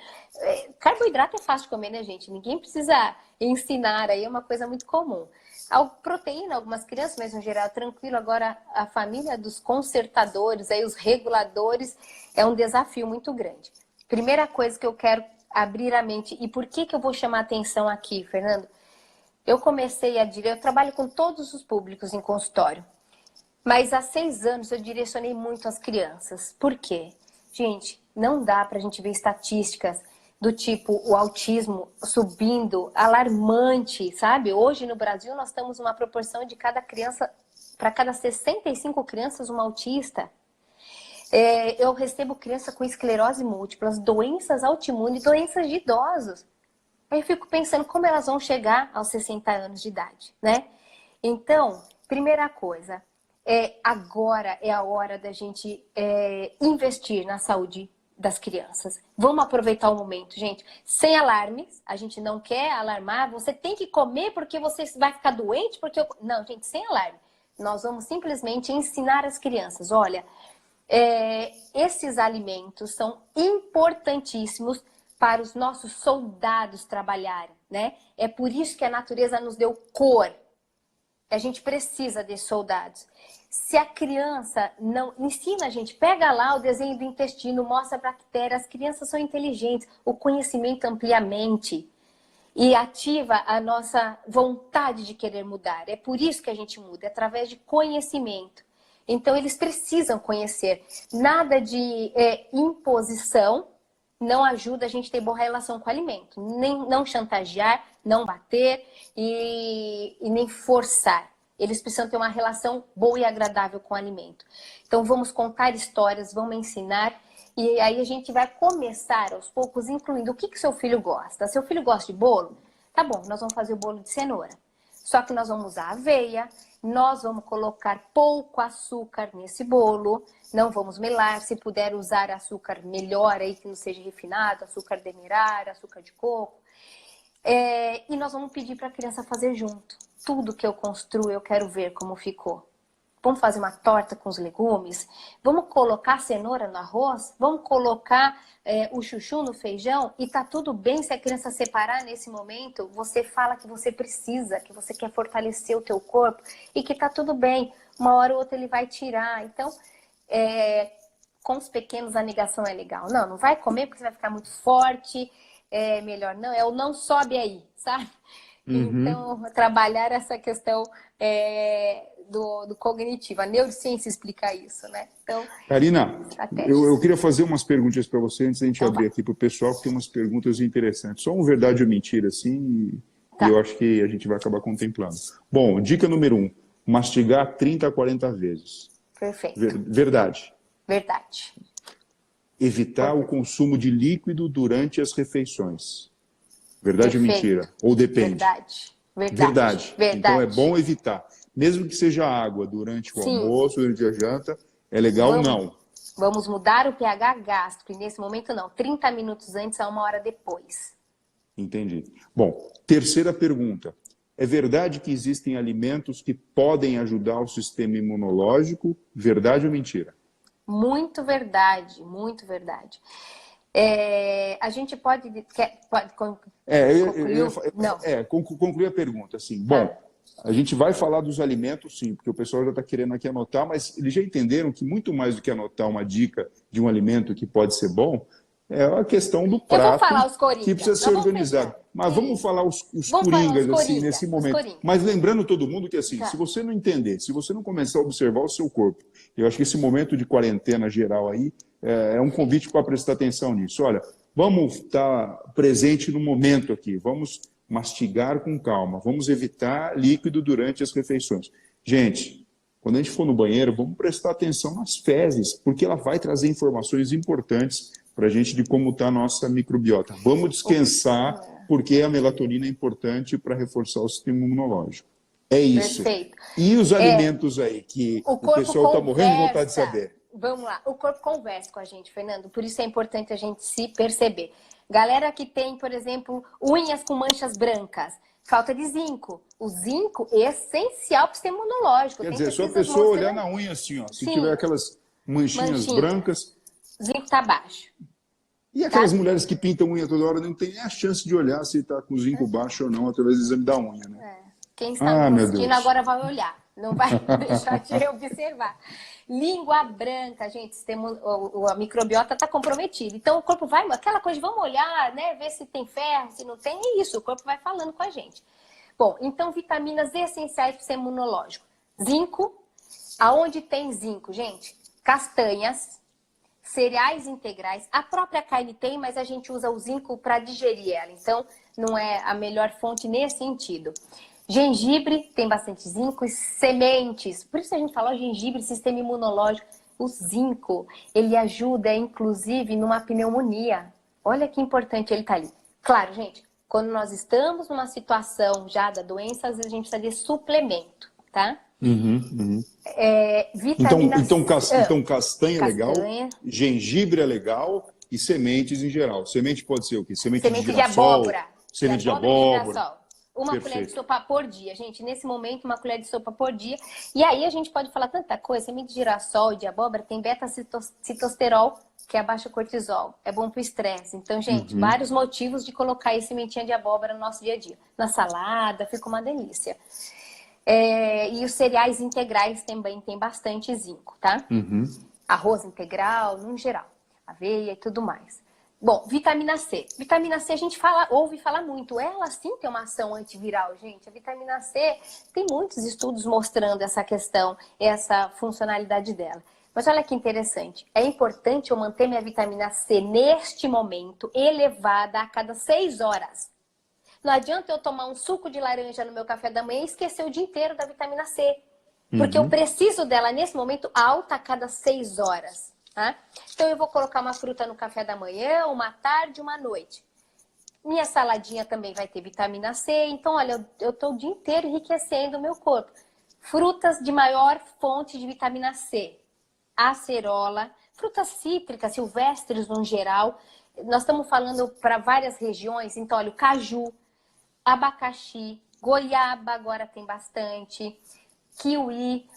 Carboidrato é fácil de comer, né, gente? Ninguém precisa ensinar, aí é uma coisa muito comum. A proteína, algumas crianças, mas no geral tranquilo. Agora, a família dos consertadores, aí os reguladores, é um desafio muito grande. Primeira coisa que eu quero abrir a mente, e por que eu vou chamar atenção aqui, Fernando? Eu trabalho com todos os públicos em consultório. Mas há 6 anos eu direcionei muito as crianças. Por quê? Gente, não dá pra gente ver estatísticas do tipo o autismo subindo, alarmante, sabe? Hoje no Brasil nós temos uma proporção de cada criança, para cada 65 crianças, uma autista. Eu recebo criança com esclerose múltipla, doenças autoimunes, doenças de idosos. Aí eu fico pensando como elas vão chegar aos 60 anos de idade, né? Então, primeira coisa, agora é a hora da gente investir na saúde das crianças. Vamos aproveitar o momento, gente. Sem alarmes, a gente não quer alarmar, você tem que comer porque você vai ficar doente, porque... Não, gente, sem alarme. Nós vamos simplesmente ensinar as crianças, olha, esses alimentos são importantíssimos para os nossos soldados trabalharem, né? É por isso que a natureza nos deu cor. A gente precisa de soldados. Se a criança não ensina a gente, pega lá o desenho do intestino, mostra a bactéria, as crianças são inteligentes, o conhecimento amplia a mente e ativa a nossa vontade de querer mudar. É por isso que a gente muda, é através de conhecimento. Então eles precisam conhecer. Nada de imposição não ajuda a gente a ter boa relação com o alimento. Não chantagear, não bater e nem forçar. Eles precisam ter uma relação boa e agradável com o alimento. Então vamos contar histórias, vamos ensinar. E aí a gente vai começar aos poucos incluindo o que seu filho gosta. Seu filho gosta de bolo? Tá bom, nós vamos fazer o bolo de cenoura. Só que nós vamos usar aveia, nós vamos colocar pouco açúcar nesse bolo, não vamos melar, se puder usar açúcar melhor aí, que não seja refinado, açúcar demerara, açúcar de coco. E nós vamos pedir para a criança fazer junto. Tudo que eu construo, eu quero ver como ficou. Vamos fazer uma torta com os legumes? Vamos colocar cenoura no arroz? Vamos colocar o chuchu no feijão? E tá tudo bem se a criança separar nesse momento? Você fala que você precisa, que você quer fortalecer o teu corpo e que tá tudo bem. Uma hora ou outra ele vai tirar. Então, com os pequenos a negação é legal. Não, não vai comer porque você vai ficar muito forte. É melhor não. É o não sobe aí, sabe? Então, trabalhar essa questão do cognitivo. A neurociência explica isso, né? Então, Karina, eu queria fazer umas perguntas para você antes da gente abrir aqui para o pessoal, que tem umas perguntas interessantes. Só um verdade ou mentira, assim, e eu acho que a gente vai acabar contemplando. Bom, dica número 1, mastigar 30 a 40 vezes. Perfeito. Verdade. Verdade. Evitar o consumo de líquido durante as refeições. Verdade ou mentira? Ou depende? Verdade. Então é bom evitar. Mesmo que seja água durante o almoço, durante a janta, é legal não. Vamos mudar o pH gástrico. E nesse momento não. 30 minutos antes a 1 hora depois. Entendi. Bom, terceira pergunta. É verdade que existem alimentos que podem ajudar o sistema imunológico? Verdade ou mentira? Muito verdade, muito verdade. A gente pode concluir a pergunta. Assim, bom, a gente vai falar dos alimentos, sim, porque o pessoal já está querendo aqui anotar, mas eles já entenderam que muito mais do que anotar uma dica de um alimento que pode ser bom, é a questão do prato que precisa ser organizado. Mas vamos falar os coringas, assim, nesse momento. Mas lembrando todo mundo que, assim, se você não entender, se você não começar a observar o seu corpo, eu acho que esse momento de quarentena geral aí é um convite para prestar atenção nisso. Olha, vamos estar presente no momento aqui, vamos mastigar com calma, vamos evitar líquido durante as refeições. Gente, quando a gente for no banheiro, vamos prestar atenção nas fezes, porque ela vai trazer informações importantes para a gente de como está a nossa microbiota. Vamos descansar, porque a melatonina é importante para reforçar o sistema imunológico. É isso. Perfeito. E os alimentos aí, que o pessoal está morrendo de vontade de saber? Vamos lá. O corpo conversa com a gente, Fernando. Por isso é importante a gente se perceber. Galera que tem, por exemplo, unhas com manchas brancas, falta de zinco. O zinco é essencial para o sistema imunológico. Quer dizer, só a pessoa olhar na unha assim, ó, se tiver aquelas manchinhas brancas... Zinco está baixo. E aquelas mulheres que pintam unha toda hora não tem nem a chance de olhar se está com zinco baixo ou não, através do exame da unha, né? Quem está me assistindo agora vai olhar, não vai deixar de observar. Língua branca, gente, a microbiota está comprometida. Então o corpo vai, aquela coisa de vamos olhar, né, ver se tem ferro, se não tem, é isso, o corpo vai falando com a gente. Bom, então vitaminas essenciais para o sistema imunológico. Zinco, aonde tem zinco, gente? Castanhas, cereais integrais, a própria carne tem, mas a gente usa o zinco para digerir ela, então não é a melhor fonte nesse sentido. Gengibre tem bastante zinco e sementes, por isso a gente fala gengibre, sistema imunológico. O zinco, ele ajuda inclusive numa pneumonia. Olha que importante ele tá ali. Claro, gente, quando nós estamos numa situação já da doença, às vezes a gente precisa de suplemento, tá? Então castanha é legal, gengibre é legal e sementes em geral. Semente pode ser o quê? Semente de girassol, semente de abóbora. Uma colher de sopa por dia, gente. Nesse momento, uma colher de sopa por dia. E aí a gente pode falar tanta coisa. Semente de girassol e de abóbora tem beta-citosterol, que abaixa o cortisol. É bom pro estresse. Então, gente, vários motivos de colocar aí sementinha de abóbora no nosso dia a dia. Na salada, fica uma delícia. E os cereais integrais também tem bastante zinco, tá? Arroz integral, no geral. Aveia e tudo mais. Bom, vitamina C. Vitamina C a gente ouve falar muito. Ela sim tem uma ação antiviral, gente. A vitamina C tem muitos estudos mostrando essa questão, essa funcionalidade dela. Mas olha que interessante. É importante eu manter minha vitamina C neste momento elevada a cada 6 horas. Não adianta eu tomar um suco de laranja no meu café da manhã e esquecer o dia inteiro da vitamina C. Porque eu preciso dela nesse momento alta a cada 6 horas. Tá? Então eu vou colocar uma fruta no café da manhã, uma tarde, uma noite. Minha saladinha também vai ter vitamina C. Então, olha, eu estou o dia inteiro enriquecendo o meu corpo. Frutas de maior fonte de vitamina C. Acerola, frutas cítricas, silvestres no geral. Nós estamos falando para várias regiões, então olha, o caju, abacaxi, goiaba agora tem bastante, kiwi,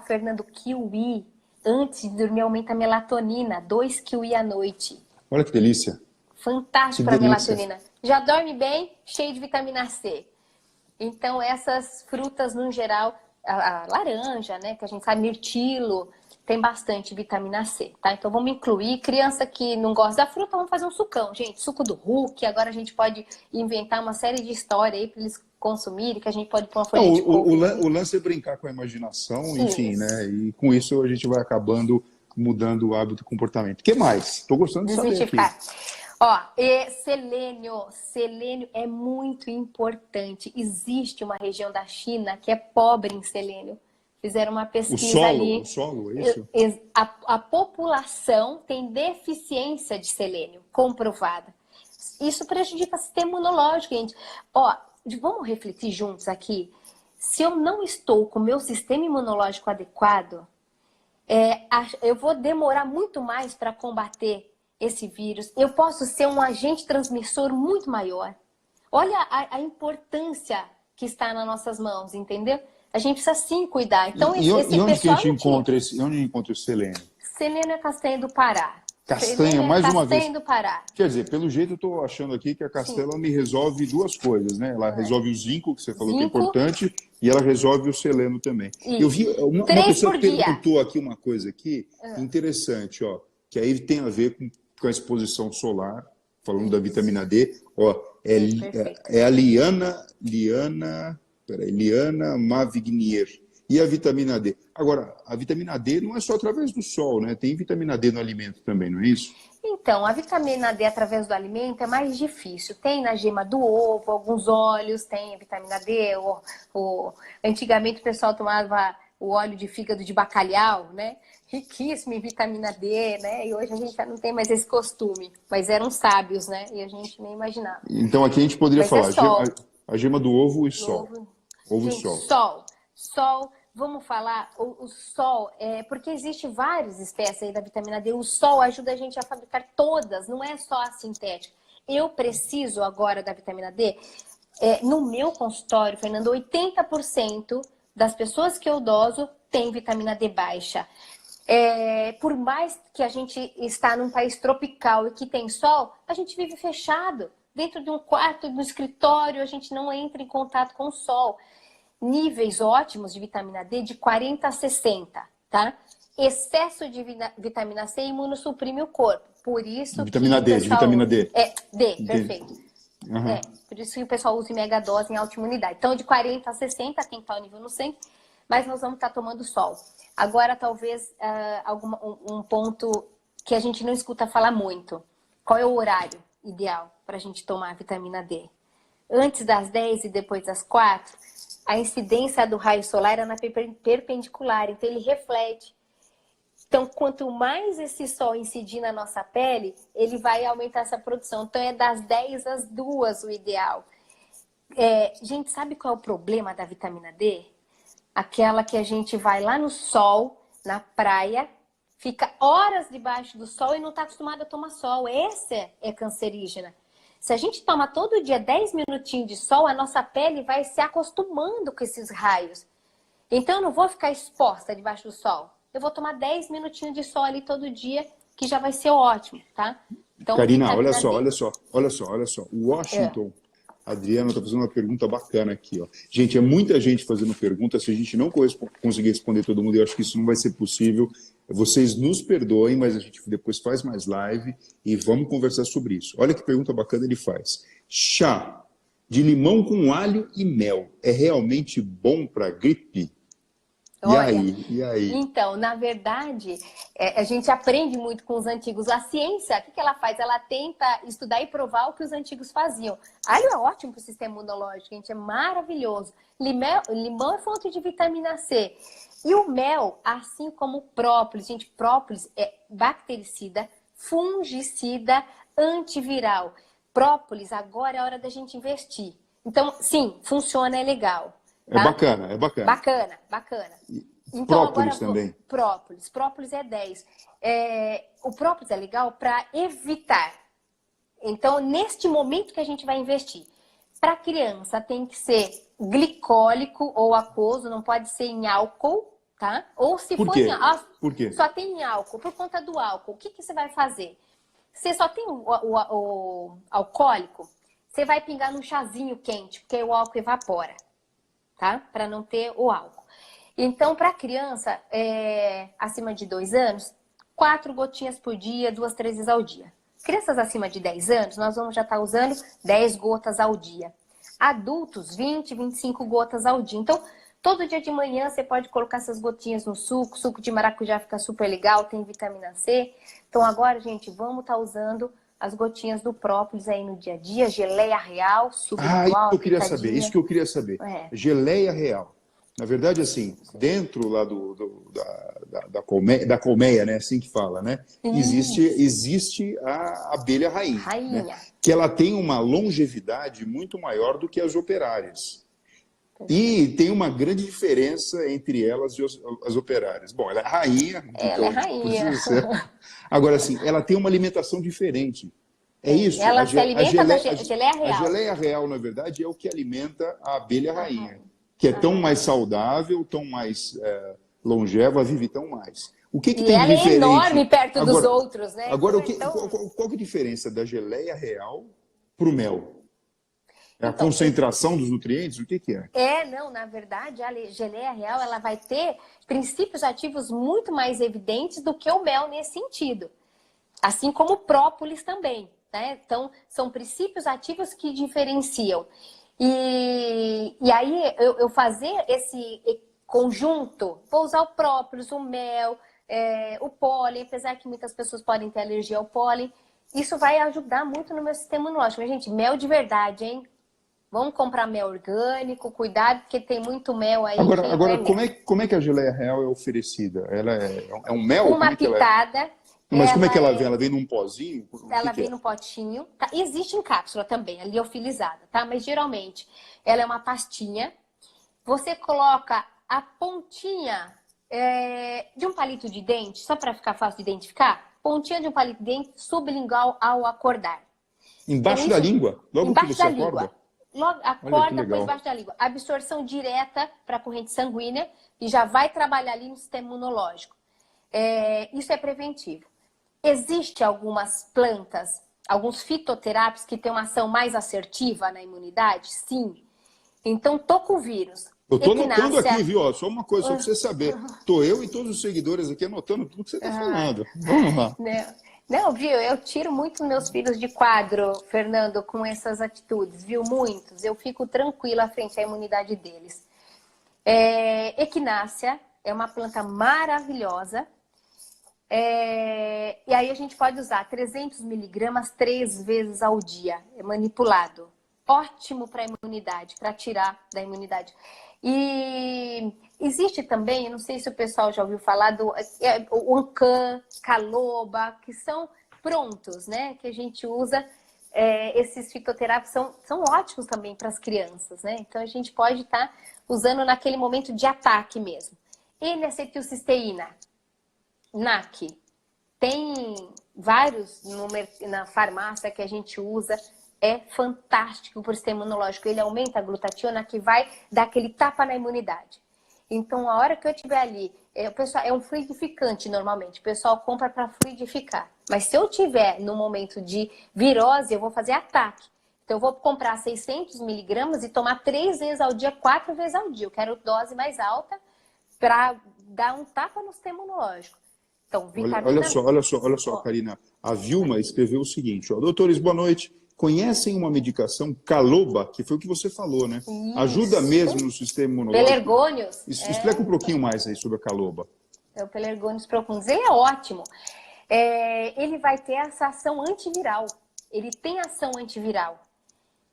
Fernando, kiwi, antes de dormir aumenta a melatonina, 2 kiwi à noite. Olha que delícia. Fantástico para melatonina. Já dorme bem, cheio de vitamina C. Então essas frutas no geral, a laranja, né, que a gente sabe, mirtilo, tem bastante vitamina C, tá? Então vamos incluir. Criança que não gosta da fruta, vamos fazer um sucão, gente. Suco do Hulk, agora a gente pode inventar uma série de história aí para eles consumirem, que a gente pode pôr uma folha de coco. O lance é brincar com a imaginação, enfim, né? E com isso a gente vai acabando mudando o hábito e comportamento. O que mais? Estou gostando de saber aqui. Selênio. Selênio é muito importante. Existe uma região da China que é pobre em selênio. Fizeram uma pesquisa ali. O solo, é isso? A população tem deficiência de selênio, comprovada. Isso prejudica o sistema imunológico, gente. Vamos refletir juntos aqui. Se eu não estou com o meu sistema imunológico adequado, eu vou demorar muito mais para combater esse vírus. Eu posso ser um agente transmissor muito maior. Olha a importância que está nas nossas mãos, entendeu? A gente precisa sim cuidar. Então, onde que a gente encontra o selênio? Selênio é castanha do Pará. Castanha, mais uma vez. Castanha do Pará. Quer dizer, pelo jeito eu estou achando aqui que a castanha me resolve duas coisas, né? Ela resolve o zinco, que você falou que é importante, e ela resolve o selênio também. Isso. Eu vi uma pessoa perguntou aqui uma coisa aqui, interessante, que aí tem a ver com a exposição solar, falando da vitamina D. É a Liana Mavignier. E a vitamina D? Agora, a vitamina D não é só através do sol, né? Tem vitamina D no alimento também, não é isso? Então, a vitamina D através do alimento é mais difícil. Tem na gema do ovo, alguns óleos, tem a vitamina D. Antigamente o pessoal tomava o óleo de fígado de bacalhau, né? Riquíssimo em vitamina D, né? E hoje a gente já não tem mais esse costume. Mas eram sábios, né? E a gente nem imaginava. Então aqui a gente poderia falar a gema do ovo e sol. Ovo e sol. Sol, vamos falar, o sol, porque existe várias espécies aí da vitamina D, o sol ajuda a gente a fabricar todas, não é só a sintética. Eu preciso agora da vitamina D, no meu consultório, Fernando, 80% das pessoas que eu doso tem vitamina D baixa. Por mais que a gente está num país tropical e que tem sol, a gente vive fechado. Dentro de um quarto, no escritório, a gente não entra em contato com o sol. Níveis ótimos de vitamina D de 40 a 60, tá? Excesso de vitamina C imunossuprime o corpo. Por isso vitamina D, de vitamina D. Perfeito. Por isso que o pessoal usa em mega dose em alta imunidade. Então, de 40 a 60, quem está o nível no sangue, mas nós vamos estar tomando sol. Agora, talvez, um ponto que a gente não escuta falar muito. Qual é o horário ideal para a gente tomar a vitamina D? Antes das 10 e depois das 4, a incidência do raio solar é na perpendicular, então ele reflete. Então, quanto mais esse sol incidir na nossa pele, ele vai aumentar essa produção. Então, é das 10 às 2 o ideal. Gente, sabe qual é o problema da vitamina D? Aquela que a gente vai lá no sol, na praia, fica horas debaixo do sol e não está acostumado a tomar sol. Essa é cancerígena. Se a gente toma todo dia 10 minutinhos de sol, a nossa pele vai se acostumando com esses raios. Então, eu não vou ficar exposta debaixo do sol. Eu vou tomar 10 minutinhos de sol ali todo dia, que já vai ser ótimo, tá? Então, Karina, olha só. Washington, Adriana está fazendo uma pergunta bacana aqui, Gente, é muita gente fazendo pergunta. Se a gente não conseguir responder todo mundo, eu acho que isso não vai ser possível. Vocês nos perdoem, mas a gente depois faz mais live e vamos conversar sobre isso. Olha que pergunta bacana ele faz. Chá de limão com alho e mel é realmente bom para gripe? E aí? Então, na verdade, a gente aprende muito com os antigos. A ciência, o que ela faz? Ela tenta estudar e provar o que os antigos faziam. Alho é ótimo para o sistema imunológico, gente, é maravilhoso. Limão é fonte de vitamina C. E o mel, assim como o própolis, gente, própolis é bactericida, fungicida, antiviral. Própolis, agora é hora da gente investir. Então, sim, funciona, é legal. É tá? bacana, é bacana. Bacana, bacana. Então, Própolis agora, também. própolis. Própolis é 10. O própolis é legal para evitar. Então, neste momento que a gente vai investir, para criança tem que ser glicólico ou aquoso, não pode ser em álcool, tá? Ou se Por for quê? em álcool, Por quê? só tem em álcool, por conta do álcool. O que você vai fazer? Você só tem o alcoólico, você vai pingar num chazinho quente, porque o álcool evapora, tá? Para não ter o álcool. Então, para criança acima de 2 anos, 4 gotinhas por dia, 2, 3 vezes ao dia. Crianças acima de 10 anos, nós vamos já estar usando 10 gotas ao dia. Adultos, 20, 25 gotas ao dia. Então, todo dia de manhã você pode colocar essas gotinhas no suco. Suco de maracujá fica super legal, tem vitamina C. Então, agora, gente, vamos estar usando as gotinhas do própolis aí no dia a dia. Geleia real, sublingual, Isso que eu queria saber, aplicadinha. isso que eu queria saber. Geleia real. Na verdade, assim, dentro lá da colmeia, né, assim que fala, né, existe a abelha rainha, né, que ela tem uma longevidade muito maior do que as operárias. E tem uma grande diferença entre elas e as operárias. Bom, ela é rainha. Ela é rainha. Agora, assim, ela tem uma alimentação diferente. É isso. Ela se alimenta da geleia real. A geleia real, na verdade, é o que alimenta a abelha rainha, que é tão mais saudável, tão mais longeva, vive tão mais. O que tem de diferente? E ela é enorme perto dos outros, né? Agora, qual que é a diferença da geleia real para o mel? É a concentração dos nutrientes? O que é? Não, na verdade, a geleia real ela vai ter princípios ativos muito mais evidentes do que o mel nesse sentido. Assim como o própolis também, né? Então, são princípios ativos que diferenciam. E aí, eu fazer esse conjunto, vou usar o própolis, o mel, o pólen, apesar que muitas pessoas podem ter alergia ao pólen, isso vai ajudar muito no meu sistema imunológico. Mas, gente, mel de verdade, hein? Vamos comprar mel orgânico, cuidado, porque tem muito mel aí. Agora como é que a geleia real é oferecida? Ela é um mel? Uma pitada. Mas como é que ela vem? Ela vem num pozinho? Ela vem num potinho. Tá? Existe em cápsula também, a liofilizada, tá? Mas geralmente ela é uma pastinha. Você coloca a pontinha de um palito de dente, só para ficar fácil de identificar. Pontinha de um palito de dente sublingual ao acordar. Embaixo da língua? Logo que você acorda? Logo, acorda, põe embaixo da língua. Absorção direta para a corrente sanguínea e já vai trabalhar ali no sistema imunológico. Isso é preventivo. Existem algumas plantas, alguns fitoterápicos que têm uma ação mais assertiva na imunidade? Sim. Então, tô com o vírus. Eu tô anotando aqui, viu? Só uma coisa, só para você saber. Tô eu e todos os seguidores aqui anotando tudo que você está falando. Vamos lá. Não, viu? Eu tiro muito meus filhos de quadro, Fernando, com essas atitudes, viu? Muitos. Eu fico tranquila frente à imunidade deles. Equinácea é uma planta maravilhosa. E aí a gente pode usar 300 miligramas 3 vezes ao dia, manipulado. Ótimo para a imunidade, para tirar da imunidade. E existe também, eu não sei se o pessoal já ouviu falar do o Ancan, Caloba, que são prontos, né? Que a gente usa. Esses fitoterápicos são ótimos também para as crianças, né? Então a gente pode estar usando naquele momento de ataque mesmo. N-acetilcisteína, NAC, tem vários na farmácia que a gente usa. É fantástico para o sistema imunológico. Ele aumenta a glutationa que vai dar aquele tapa na imunidade. Então, a hora que eu estiver ali, o pessoal, é um fluidificante normalmente. O pessoal compra para fluidificar. Mas se eu tiver no momento de virose, eu vou fazer ataque. Então, eu vou comprar 600 miligramas e tomar 3 vezes ao dia, 4 vezes ao dia. Eu quero dose mais alta para dar um tapa no sistema imunológico. Então, vitamina... Olha só, Karina. A Vilma escreveu o seguinte, doutores, boa noite. Conhecem uma medicação Caloba, que foi o que você falou, né? Isso. Ajuda mesmo no sistema imunológico. Pelargônios. Explica um pouquinho mais aí sobre a Caloba. O Pelargônios profundus, ele é ótimo. Ele vai ter essa ação antiviral. Ele tem ação antiviral.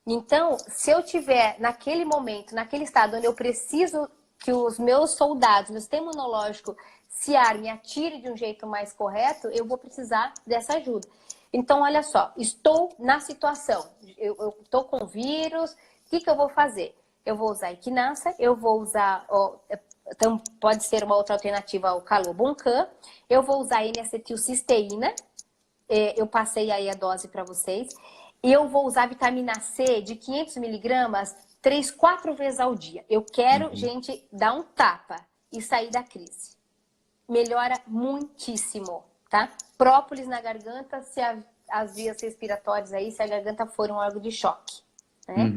Então, se eu tiver naquele momento, naquele estado onde eu preciso que os meus soldados, meu sistema imunológico se arme e atire de um jeito mais correto, eu vou precisar dessa ajuda. Então, olha só, estou na situação, eu estou com vírus, o que eu vou fazer? eu vou usar equinacea, eu vou usar, então pode ser uma outra alternativa ao Caloboncan, eu vou usar N-acetilcisteína, eu passei aí a dose para vocês, e eu vou usar vitamina C de 500 miligramas 3, 4 vezes ao dia. Eu quero, gente, dar um tapa e sair da crise. Melhora muitíssimo, tá? Própolis na garganta, se as vias respiratórias aí, se a garganta for um órgão de choque. Né?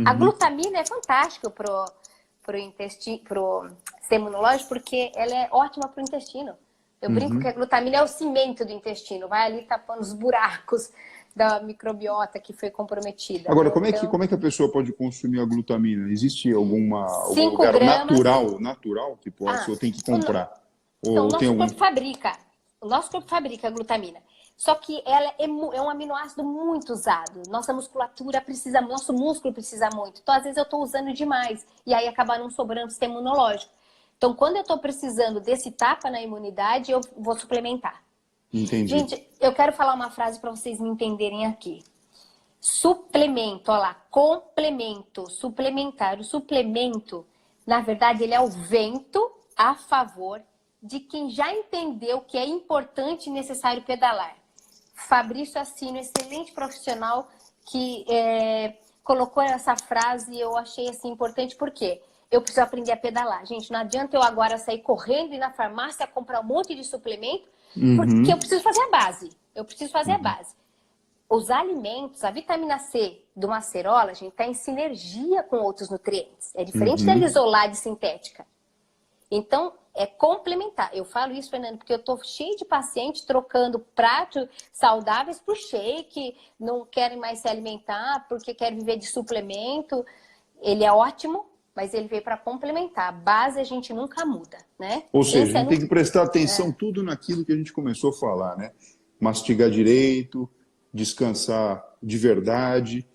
A glutamina é fantástica pro intestino, pro sistema imunológico, porque ela é ótima pro intestino. Eu brinco que a glutamina é o cimento do intestino, vai ali tapando os buracos da microbiota que foi comprometida. Agora, né? como é que a pessoa pode consumir a glutamina? Existe algum 5 lugar gramas, natural que possa, ou tem que comprar? Então, Ou o tem nosso algum... corpo fabrica a glutamina. Só que ela é um aminoácido muito usado. Nossa musculatura precisa, nosso músculo precisa muito. Então, às vezes, eu estou usando demais. E aí acaba não sobrando sistema imunológico. Então, quando eu estou precisando desse tapa na imunidade, eu vou suplementar. Entendi. Gente, eu quero falar uma frase para vocês me entenderem aqui. Suplemento, olha lá, complemento, suplementar. O suplemento, na verdade, ele é o vento a favor de quem já entendeu que é importante e necessário pedalar. Fabrício Assino, excelente profissional, que colocou essa frase e eu achei assim, importante, porque eu preciso aprender a pedalar. Gente, não adianta eu agora sair correndo e ir na farmácia comprar um monte de suplemento, porque eu preciso fazer a base. Eu preciso fazer a base. Os alimentos, a vitamina C do acerola, gente, está em sinergia com outros nutrientes. É diferente dela isolar de sintética. Então, é complementar. Eu falo isso, Fernando, porque eu estou cheio de pacientes trocando pratos saudáveis por shake, não querem mais se alimentar porque querem viver de suplemento. Ele é ótimo, mas ele veio para complementar. A base a gente nunca muda, né? Ou seja, a gente tem que prestar atenção tudo naquilo que a gente começou a falar, né? Mastigar direito, descansar de verdade,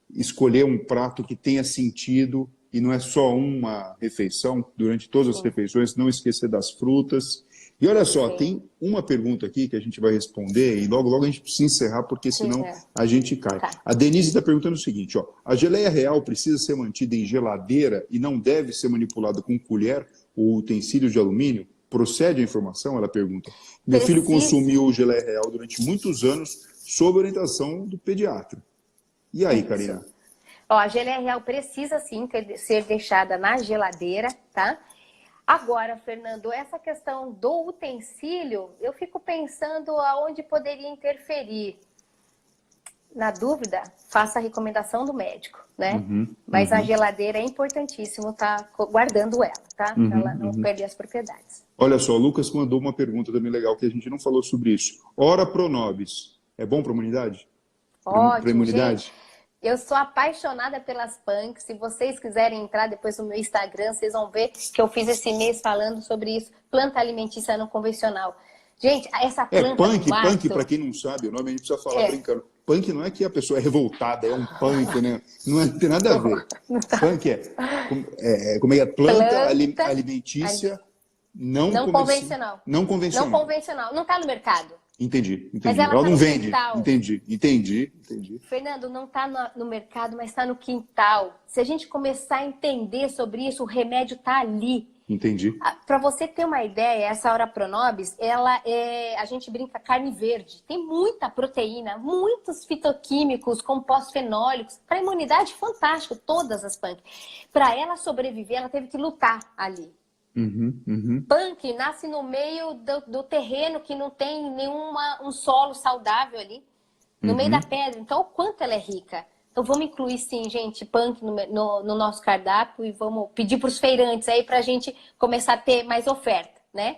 escolher um prato que tenha sentido e não é só uma refeição, durante todas as refeições, não esquecer das frutas. E olha só, tem uma pergunta aqui que a gente vai responder e logo a gente precisa encerrar, porque senão a gente cai. Tá. A Denise está perguntando o seguinte, ó, a geleia real precisa ser mantida em geladeira e não deve ser manipulada com colher ou utensílios de alumínio? Procede a informação? Ela pergunta. Meu filho consumiu geleia real durante muitos anos sob orientação do pediatra. E aí, Karina? Ó, a geleia real precisa sim ser deixada na geladeira, tá? Agora, Fernando, essa questão do utensílio, eu fico pensando aonde poderia interferir. Na dúvida, faça a recomendação do médico, né? Mas a geladeira é importantíssimo estar guardando ela, tá? Para ela não perder as propriedades. Olha só, o Lucas mandou uma pergunta também legal, que a gente não falou sobre isso. Ora Pronobis, é bom para a imunidade? Ótimo, imunidade? gente. Eu sou apaixonada pelas punks. Se vocês quiserem entrar depois no meu Instagram, vocês vão ver que eu fiz esse mês falando sobre isso. Planta alimentícia não convencional. Gente, essa planta punk, para quem não sabe, o nome a gente precisa falar brincando. Punk não é que a pessoa é revoltada, é um punk, né? Não tem nada a ver. Punk como é planta alimentícia não convencional. Não convencional. Não está no mercado. Entendi. Mas ela não tá vende. quintal. Entendi. Fernando, não está no mercado, mas está no quintal. Se a gente começar a entender sobre isso, o remédio está ali. Entendi. Para você ter uma ideia, essa Ora Pronobis, ela a gente brinca carne verde. Tem muita proteína, muitos fitoquímicos, compostos fenólicos. Para a imunidade, fantástico, todas as punk. Para ela sobreviver, ela teve que lutar ali. Punk nasce no meio do terreno que não tem um solo saudável ali, no meio da pedra. Então, o quanto ela é rica. Então, vamos incluir, sim, gente, punk no nosso cardápio e vamos pedir para os feirantes aí para a gente começar a ter mais oferta, né?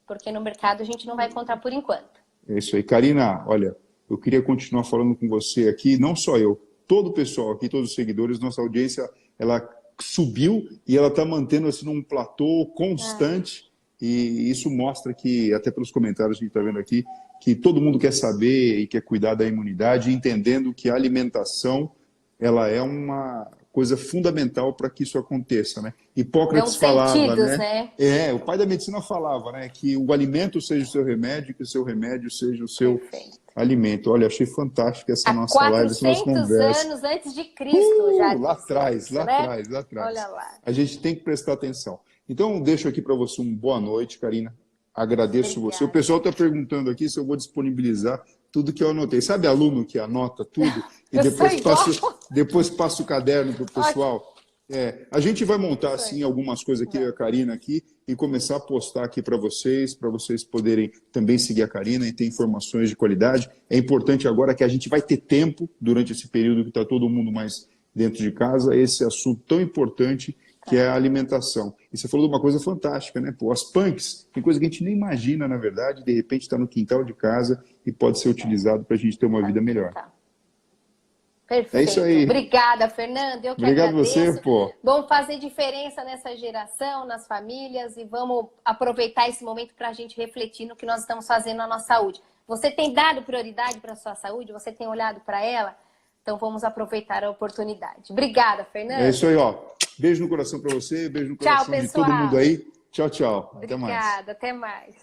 Porque no mercado a gente não vai encontrar por enquanto. É isso aí. Karina, olha, eu queria continuar falando com você aqui, não só eu, todo o pessoal aqui, todos os seguidores, nossa audiência, ela subiu e ela está mantendo assim num platô constante e isso mostra que, até pelos comentários que a gente está vendo aqui, que todo mundo quer saber e quer cuidar da imunidade, entendendo que a alimentação ela é uma coisa fundamental para que isso aconteça, né? Hipócrates Dão falava, sentidos, né? né? O pai da medicina falava, né? Que o alimento seja o seu remédio, que o seu remédio seja o seu Perfeito. alimento. Olha, achei fantástica essa Há nossa live, essa nossa 400 conversa. anos antes de Cristo já Lá dizia atrás, isso, lá né? atrás, lá atrás. Olha lá. A gente tem que prestar atenção. Então, deixo aqui para você uma boa noite, Karina. Agradeço você. O Obrigada. pessoal está perguntando aqui se eu vou disponibilizar tudo que eu anotei. Sabe aluno que anota tudo e depois passa o caderno para o pessoal? A gente vai montar assim algumas coisas aqui, a Karina aqui, e começar a postar aqui para vocês poderem também seguir a Karina e ter informações de qualidade. É importante agora que a gente vai ter tempo, durante esse período que está todo mundo mais dentro de casa, esse assunto tão importante que é a alimentação. E você falou de uma coisa fantástica, né? Pô, as punks, tem coisa que a gente nem imagina, na verdade, de repente está no quintal de casa e pode ser utilizado para a gente ter uma vida melhor. Perfeito. É isso aí. Obrigada, Fernando. Eu que Obrigado agradeço. você, pô. Vamos fazer diferença nessa geração, nas famílias, e vamos aproveitar esse momento para a gente refletir no que nós estamos fazendo na nossa saúde. Você tem dado prioridade para a sua saúde? Você tem olhado para ela? Então vamos aproveitar a oportunidade. Obrigada, Fernando. É isso aí, ó. Beijo no coração para você, beijo no coração de todo mundo aí. Tchau, tchau. Até mais. Obrigada, até mais.